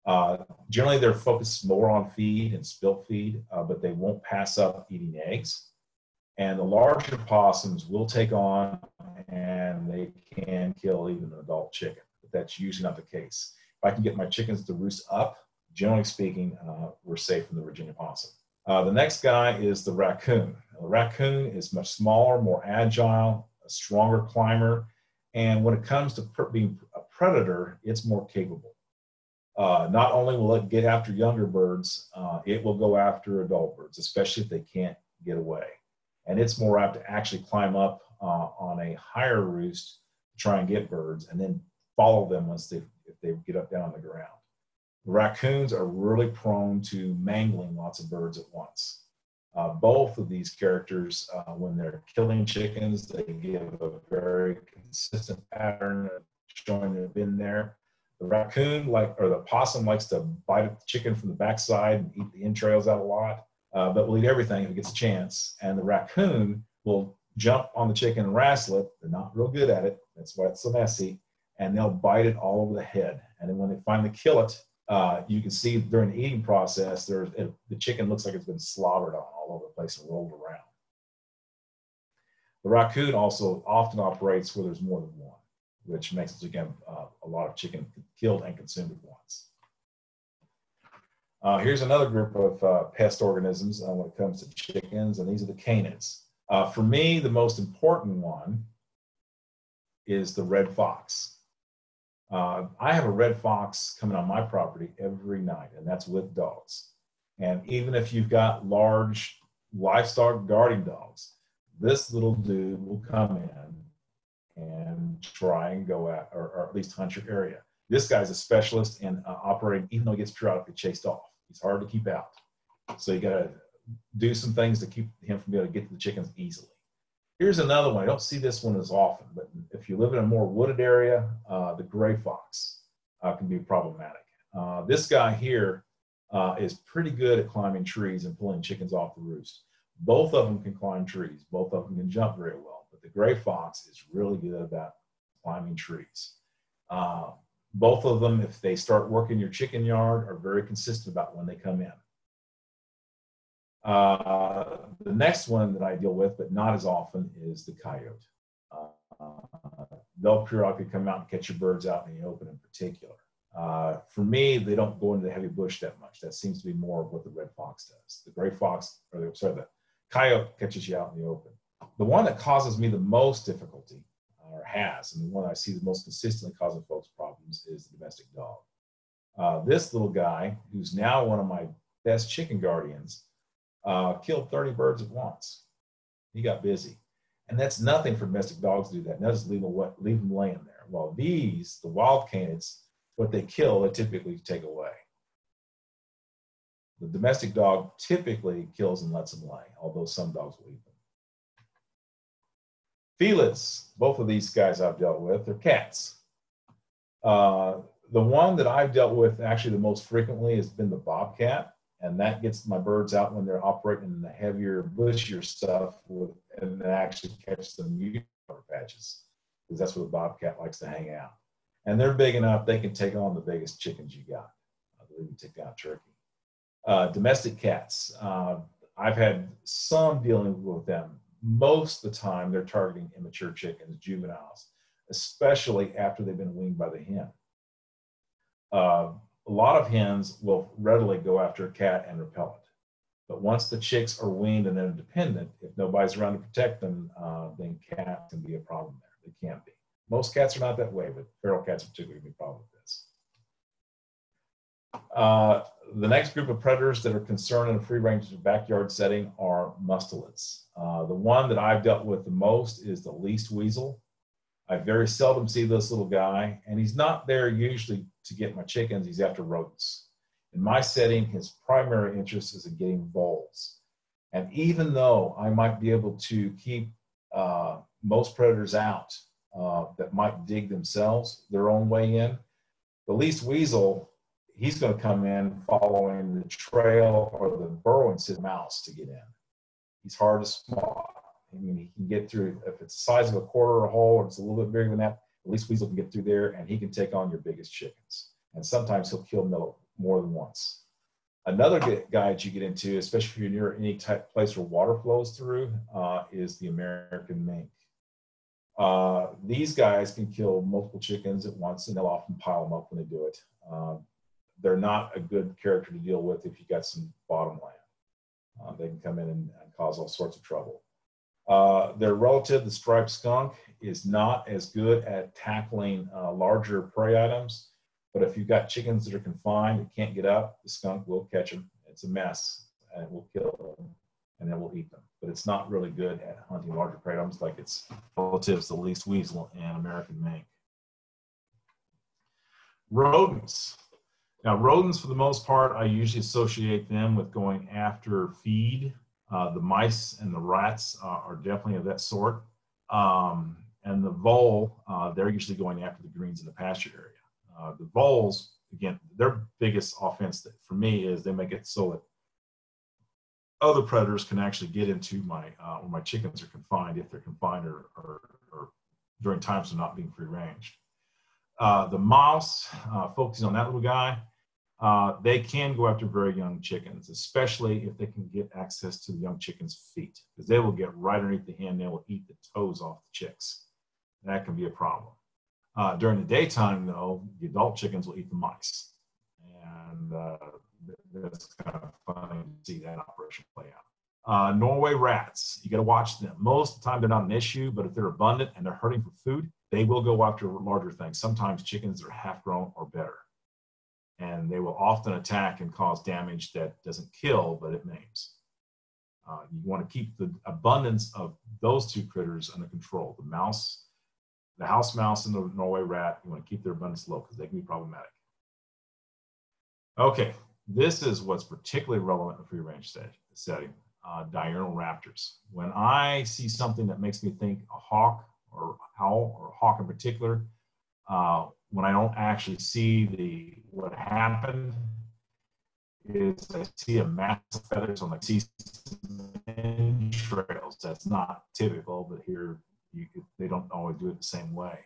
are. Generally, they're focused more on feed and spilt feed, but they won't pass up eating eggs. And the larger possums will take on, and they can kill even an adult chicken. But that's usually not the case. If I can get my chickens to roost up, generally speaking, we're safe from the Virginia possum. The next guy is the raccoon. The raccoon is much smaller, more agile, a stronger climber, and when it comes to being a predator, it's more capable. Not only will it get after younger birds, it will go after adult birds, especially if they can't get away. And it's more apt to actually climb up on a higher roost to try and get birds, and then follow them if they get up down on the ground. Raccoons are really prone to mangling lots of birds at once. Both of these characters, when they're killing chickens, they give a very consistent pattern of showing they've been there. The raccoon, or the possum, likes to bite at the chicken from the backside and eat the entrails out a lot, but will eat everything if it gets a chance. And the raccoon will jump on the chicken and wrestle it. They're not real good at it. That's why it's so messy. And they'll bite it all over the head. And then when they finally kill it, you can see during the eating process, the chicken looks like it's been slobbered on all over the place and rolled around. The raccoon also often operates where there's more than one, which makes it, again, a lot of chicken killed and consumed at once. Here's another group of pest organisms when it comes to chickens, and these are the canids. For me, the most important one is the red fox. I have a red fox coming on my property every night, and that's with dogs. And even if you've got large livestock guarding dogs, this little dude will come in and try and go at, or at least hunt your area. This guy's a specialist in operating, even though he gets periodically chased off. He's hard to keep out. So you got to do some things to keep him from being able to get to the chickens easily. Here's another one. I don't see this one as often, but if you live in a more wooded area, the gray fox can be problematic. This guy here is pretty good at climbing trees and pulling chickens off the roost. Both of them can climb trees. Both of them can jump very well, but the gray fox is really good about climbing trees. Both of them, if they start working your chicken yard, are very consistent about when they come in. The next one that I deal with, but not as often, is the coyote. They'll periodically come out and catch your birds out in the open in particular. For me, they don't go into the heavy bush that much. That seems to be more of what the red fox does. The gray fox, the coyote catches you out in the open. The one that causes me the most difficulty, or has, and the one I see the most consistently causing folks problems, is the domestic dog. This little guy, who's now one of my best chicken guardians, killed 30 birds at once. He got busy. And that's nothing for domestic dogs to do that. Now just leave them laying there. Well, these, the wild canids, what they kill, they typically take away. The domestic dog typically kills and lets them lay, although some dogs will eat them. Felids, both of these guys I've dealt with, they're cats. The one that I've dealt with actually the most frequently has been the bobcat. And that gets my birds out when they're operating in the heavier, bushier stuff, and then actually catch them water patches, because that's where the bobcat likes to hang out. And they're big enough, they can take on the biggest chickens you got. I believe you take out turkey. Domestic cats, I've had some dealing with them. Most of the time, they're targeting immature chickens, juveniles, especially after they've been weaned by the hen. A lot of hens will readily go after a cat and repel it. But once the chicks are weaned and they're independent, if nobody's around to protect them, then cats can be a problem there. They can be. Most cats are not that way, but feral cats particularly can be a problem with this. The next group of predators that are concerned in a free-range backyard setting are mustelids. The one that I've dealt with the most is the least weasel. I very seldom see this little guy, and he's not there usually to get my chickens. He's after rodents. In my setting, his primary interest is in getting voles. And even though I might be able to keep most predators out that might dig themselves their own way in, the least weasel, he's going to come in following the trail or the burrowing system mouse to get in. He's hard to spot. I mean, he can get through, if it's the size of a quarter hole or it's a little bit bigger than that, at least weasel can get through there and he can take on your biggest chickens. And sometimes he'll kill more than once. Another guy that you get into, especially if you're near any type place where water flows through, is the American mink. These guys can kill multiple chickens at once, and they'll often pile them up when they do it. They're not a good character to deal with if you got some bottom land. They can come in and cause all sorts of trouble. Their relative, the striped skunk, is not as good at tackling larger prey items. But if you've got chickens that are confined and can't get up, the skunk will catch them. It's a mess, and it will kill them, and then we'll eat them. But it's not really good at hunting larger prey items like its relatives, the least weasel and American mink. Rodents. Now, rodents, for the most part, I usually associate them with going after feed. The mice and the rats are definitely of that sort. And the vole, they're usually going after the greens in the pasture area. The voles, again, their biggest offense for me is they make it so that other predators can actually get into where my chickens are confined, if they're confined or during times of not being free range. The mouse, focusing on that little guy, they can go after very young chickens, especially if they can get access to the young chicken's feet, because they will get right underneath the hen. They will eat the toes off the chicks. That can be a problem. During the daytime, though, the adult chickens will eat the mice. And that's kind of funny to see that operation play out. Norway rats, you got to watch them. Most of the time, they're not an issue, but if they're abundant and they're hurting for food, they will go after larger things. Sometimes chickens are half grown or better. And they will often attack and cause damage that doesn't kill, but it maims. You want to keep the abundance of those two critters under control. The mouse, the house mouse and the Norway rat, you want to keep their abundance low because they can be problematic. Okay, this is what's particularly relevant in a free range setting, diurnal raptors. When I see something that makes me think a hawk or owl, or a hawk in particular, when I don't actually see what happened, is I see a mass of feathers on the trails. That's not typical, but here they don't always do it the same way.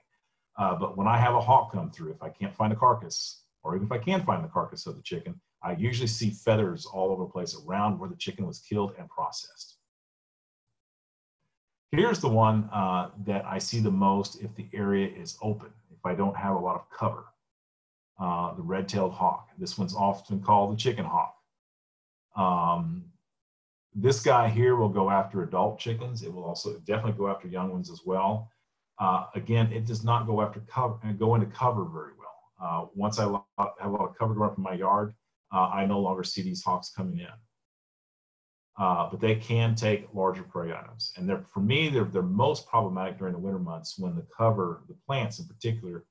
But when I have a hawk come through, if I can't find a carcass, or even if I can find the carcass of the chicken, I usually see feathers all over the place around where the chicken was killed and processed. Here's the one that I see the most if the area is open, if I don't have a lot of cover. The red-tailed hawk. This one's often called the chicken hawk. This guy here will go after adult chickens. It will also definitely go after young ones as well. Again, it does not go after cover and go into cover very well. Once I have a lot of cover going up in my yard, I no longer see these hawks coming in. But they can take larger prey items. And for me, they're most problematic during the winter months when the cover, the plants in particular,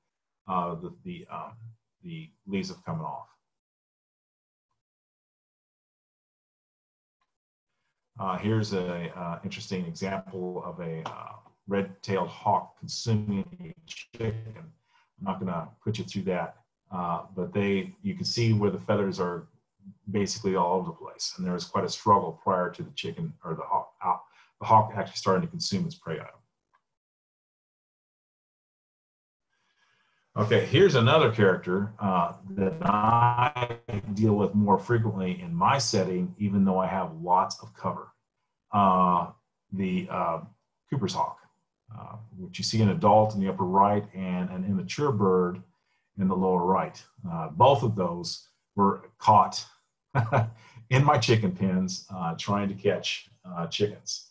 the leaves have come off. Here's an interesting example of a red-tailed hawk consuming a chicken. I'm not going to put you through that, but you can see where the feathers are basically all over the place, and there was quite a struggle prior to the chicken or the hawk actually starting to consume its prey item. Okay, here's another character that I deal with more frequently in my setting, even though I have lots of cover. The Cooper's hawk, which you see an adult in the upper right and an immature bird in the lower right. Both of those were caught in my chicken pens trying to catch chickens.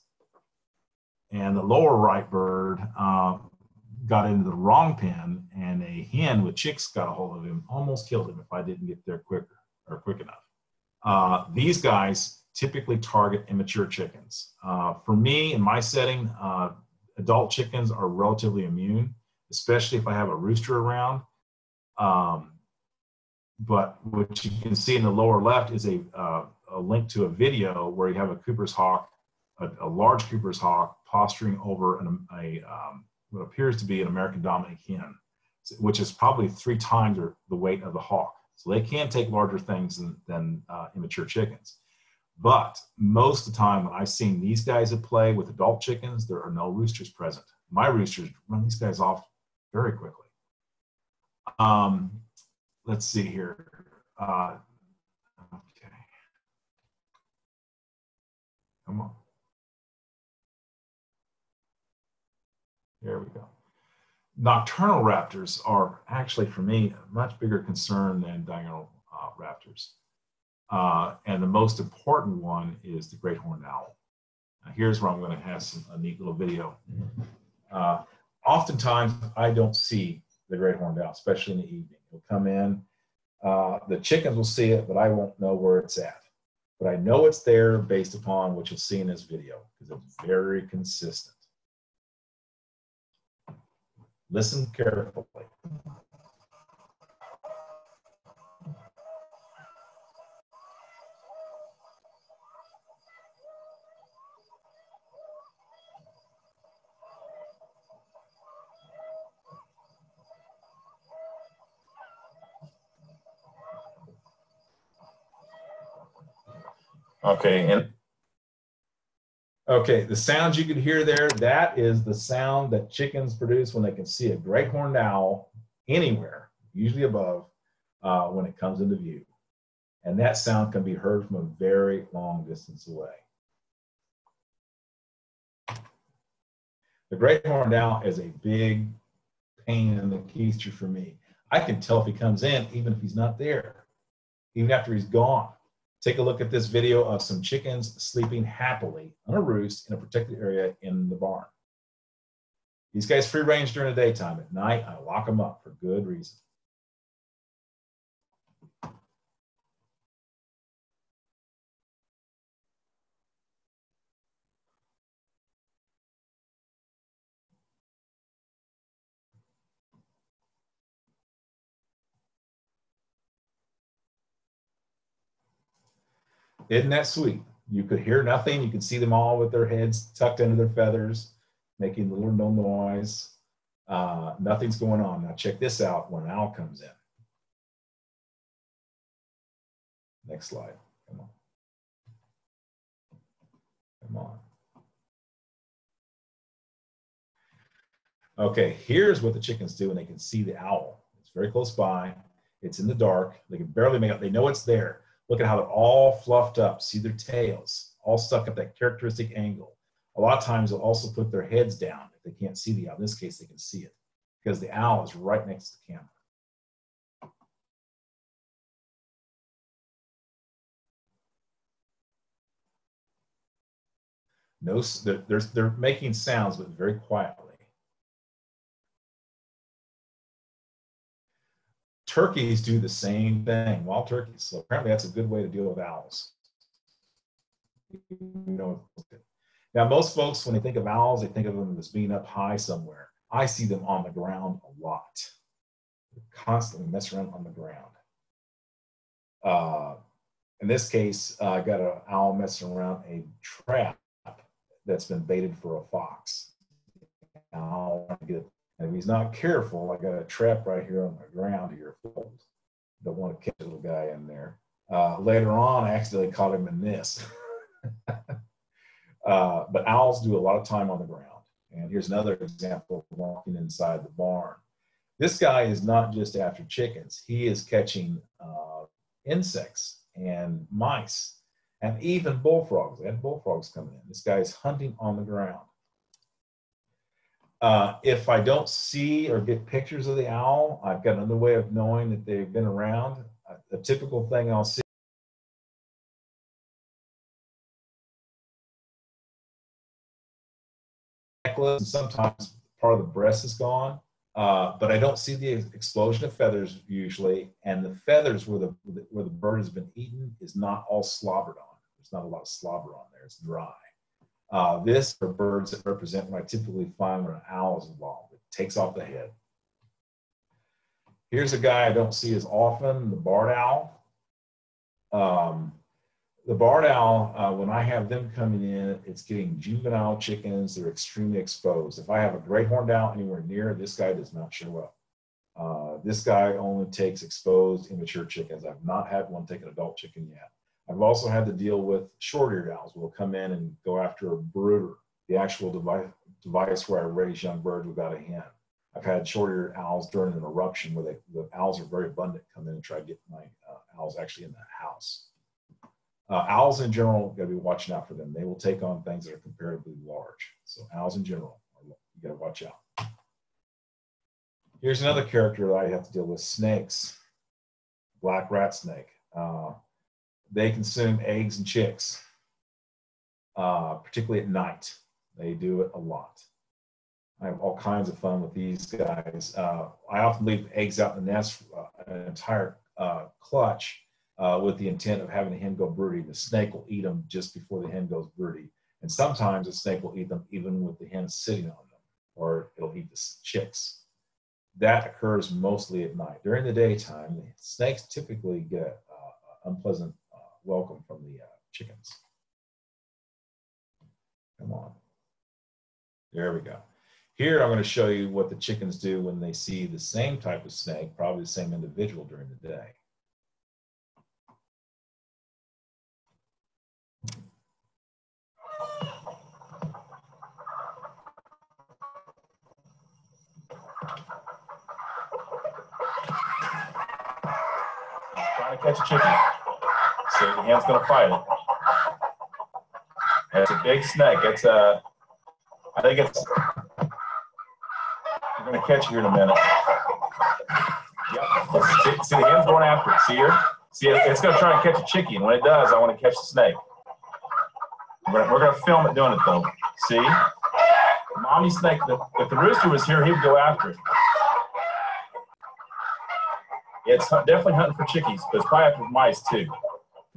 And the lower right bird got into the wrong pen, and a hen with chicks got a hold of him, almost killed him if I didn't get there quick enough. These guys typically target immature chickens. For me, in my setting, adult chickens are relatively immune, especially if I have a rooster around. But what you can see in the lower left is a link to a video where you have a Cooper's hawk, a large Cooper's hawk posturing over what appears to be an American dominant hen, which is probably 3 times the weight of the hawk. So they can take larger things than immature chickens. But most of the time when I've seen these guys at play with adult chickens, there are no roosters present. My roosters run these guys off very quickly. Let's see here. Okay. Come on. There we go. Nocturnal raptors are actually, for me, a much bigger concern than diurnal raptors. And the most important one is the great horned owl. Now, here's where I'm going to have a neat little video. Oftentimes, I don't see the great horned owl, especially in the evening. It'll come in. The chickens will see it, but I won't know where it's at. But I know it's there based upon what you'll see in this video, because it's very consistent. Listen carefully. Okay, the sounds you could hear there, that is the sound that chickens produce when they can see a great horned owl anywhere, usually above, when it comes into view. And that sound can be heard from a very long distance away. The great horned owl is a big pain in the keister for me. I can tell if he comes in, even if he's not there, even after he's gone. Take a look at this video of some chickens sleeping happily on a roost in a protected area in the barn. These guys free range during the daytime. At night, I lock them up for good reason. Isn't that sweet? You could hear nothing. You could see them all with their heads tucked into their feathers, making little no noise. Nothing's going on. Now check this out when an owl comes in. Next slide. Come on. Come on. Okay, here's what the chickens do when they can see the owl. It's very close by. It's in the dark. They can barely make out. They know it's there. Look at how they're all fluffed up. See their tails, all stuck at that characteristic angle. A lot of times they'll also put their heads down if they can't see the owl. In this case, they can see it because the owl is right next to the camera. No, they're making sounds, but very quietly. Turkeys do the same thing, wild turkeys. So apparently that's a good way to deal with owls. Now, most folks, when they think of owls, they think of them as being up high somewhere. I see them on the ground a lot. They constantly mess around on the ground. In this case, I got an owl messing around a trap that's been baited for a fox. And if he's not careful, I got a trap right here on the ground here. Don't want to catch a little guy in there. Later on, I accidentally caught him in this. But owls do a lot of time on the ground. And here's another example of walking inside the barn. This guy is not just after chickens. He is catching insects and mice and even bullfrogs. They had bullfrogs coming in. This guy is hunting on the ground. If I don't see or get pictures of the owl, I've got another way of knowing that they've been around. A typical thing I'll see necklace, and sometimes part of the breast is gone, but I don't see the explosion of feathers usually, and the feathers where the bird has been eaten is not all slobbered on. There's not a lot of slobber on there. It's dry. This are birds that represent what I typically find when an owl is involved. It takes off the head. Here's a guy I don't see as often, the barred owl. The barred owl, when I have them coming in, it's getting juvenile chickens. They're extremely exposed. If I have a great horned owl anywhere near, this guy does not show up. This guy only takes exposed immature chickens. I've not had one take an adult chicken yet. I've also had to deal with short-eared owls who will come in and go after a brooder, the actual device where I raise young birds without a hen. I've had short-eared owls during an eruption where the owls are very abundant, come in and try to get my owls actually in that house. Owls in general, you gotta be watching out for them. They will take on things that are comparatively large. So owls in general, you gotta watch out. Here's another character that I have to deal with, snakes. Black rat snake. They consume eggs and chicks, particularly at night. They do it a lot. I have all kinds of fun with these guys. I often leave eggs out in the nest, an entire clutch, with the intent of having the hen go broody. The snake will eat them just before the hen goes broody. And sometimes the snake will eat them even with the hen sitting on them, or it'll eat the chicks. That occurs mostly at night. During the daytime, the snakes typically get unpleasant welcome from the chickens. Come on. There we go. Here I'm going to show you what the chickens do when they see the same type of snake, probably the same individual during the day. Trying to catch a chicken. So the hen's going to fight it. It's a big snake. It's a, I think it's, we're going to catch it here in a minute. Yep. See the hen's going after it. See her? See, it's going to try and catch a chicken. When it does, I want to catch the snake. We're going to film it doing it though. See? Mommy snake, if the rooster was here, he would go after it. It's definitely hunting for chickies, but it's probably after mice too.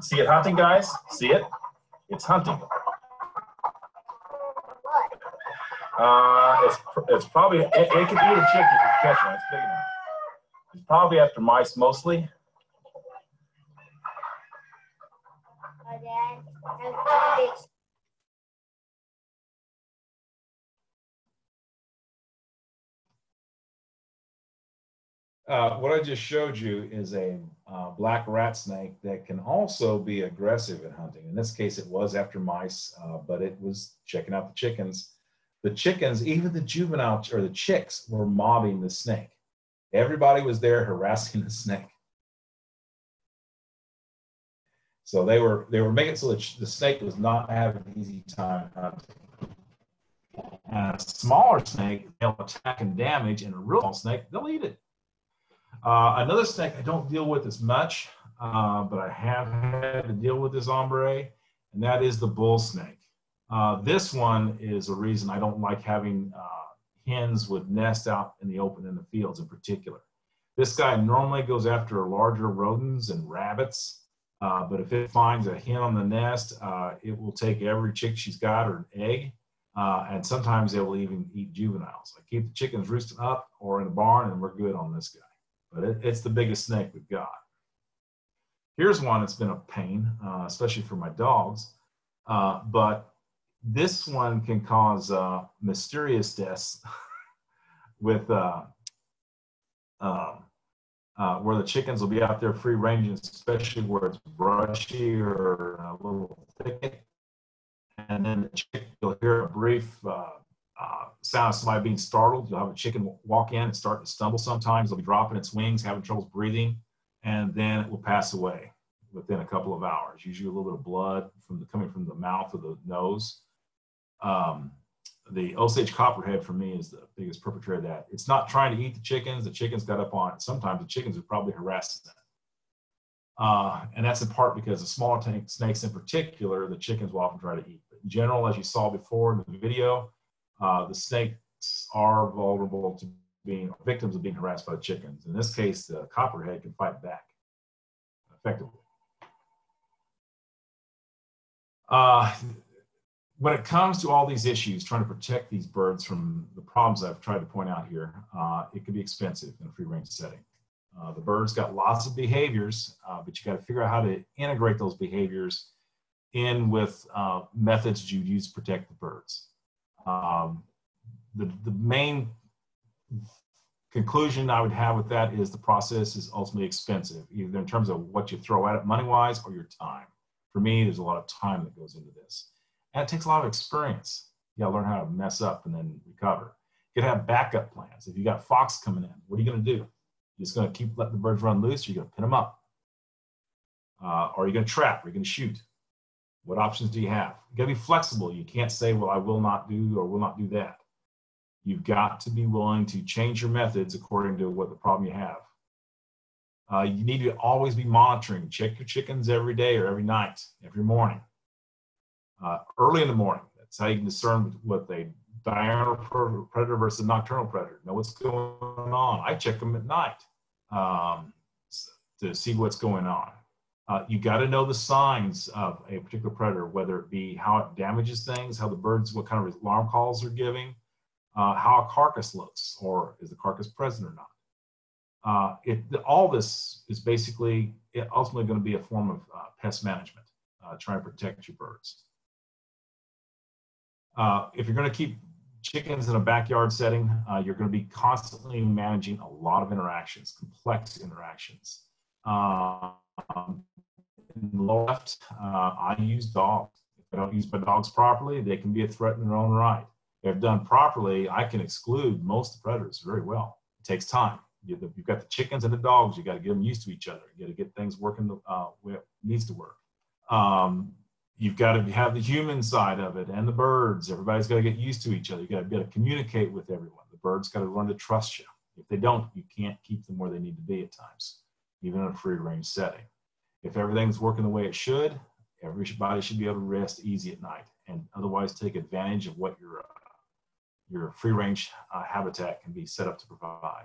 See it hunting, guys? See it? It's hunting. It's probably, it can eat a chick if you catch one. It's big enough. It's probably after mice mostly. What I just showed you is a black rat snake that can also be aggressive at hunting. In this case, it was after mice, but it was checking out the chickens. The chickens, even the juvenile or the chicks, were mobbing the snake. Everybody was there harassing the snake. So they were making it so that the snake was not having an easy time hunting. And a smaller snake, they'll attack and damage, and a real small snake, they'll eat it. Another snake I don't deal with as much, but I have had to deal with this hombre, and that is the bull snake. This one is a reason I don't like having hens would nest out in the open in the fields in particular. This guy normally goes after larger rodents and rabbits, but if it finds a hen on the nest, it will take every chick she's got or an egg, and sometimes they will even eat juveniles. I keep the chickens roosting up or in a barn, and we're good on this guy. But it's the biggest snake we've got. Here's one that's been a pain, especially for my dogs, but this one can cause mysterious deaths with where the chickens will be out there free ranging, especially where it's brushy or a little thicket. And then the chick, you'll hear a brief sound of somebody being startled. You'll have a chicken walk in and start to stumble sometimes. It'll be dropping its wings, having troubles breathing, and then it will pass away within a couple of hours. Usually a little bit of blood coming from the mouth or the nose. The Osage copperhead for me is the biggest perpetrator of that. It's not trying to eat the chickens. The chickens got up on it. Sometimes the chickens are probably harassing them. And that's in part because the smaller snakes in particular, the chickens will often try to eat. But in general, as you saw before in the video, the snakes are vulnerable to being victims of being harassed by the chickens. In this case, the copperhead can fight back effectively. When it comes to all these issues, trying to protect these birds from the problems I've tried to point out here, it can be expensive in a free-range setting. The birds got lots of behaviors, but you got to figure out how to integrate those behaviors in with methods you use to protect the birds. The main conclusion I would have with that is the process is ultimately expensive, either in terms of what you throw at it money-wise or your time. For me, there's a lot of time that goes into this. And it takes a lot of experience. You gotta learn how to mess up and then recover. You gotta have backup plans. If you got fox coming in, what are you gonna do? You're just gonna keep letting the birds run loose, or you're gonna pin them up. Or are you gonna trap, or are you gonna shoot? What options do you have? You gotta be flexible. You can't say, well, I will not do or will not do that. You've got to be willing to change your methods according to what the problem you have. You need to always be monitoring. Check your chickens every day or every night, every morning. Early in the morning, that's how you can discern what the diurnal predator versus nocturnal predator. Know what's going on. I check them at night to see what's going on. You got to know the signs of a particular predator, whether it be how it damages things, how the birds, what kind of alarm calls they're giving, how a carcass looks, or is the carcass present or not. All this is basically ultimately going to be a form of pest management, trying to protect your birds. If you're going to keep chickens in a backyard setting, you're going to be constantly managing a lot of interactions, complex interactions. In the left, I use dogs. If I don't use my dogs properly, they can be a threat in their own right. If done properly, I can exclude most predators very well. It takes time. You've got the chickens and the dogs. You got to get them used to each other. You got to get things working the way it needs to work. You've got to have the human side of it and the birds. Everybody's got to get used to each other. You got to be able to communicate with everyone. The birds got to learn to trust you. If they don't, you can't keep them where they need to be at times, even in a free range setting. If everything's working the way it should, everybody should be able to rest easy at night and otherwise take advantage of what your free range habitat can be set up to provide.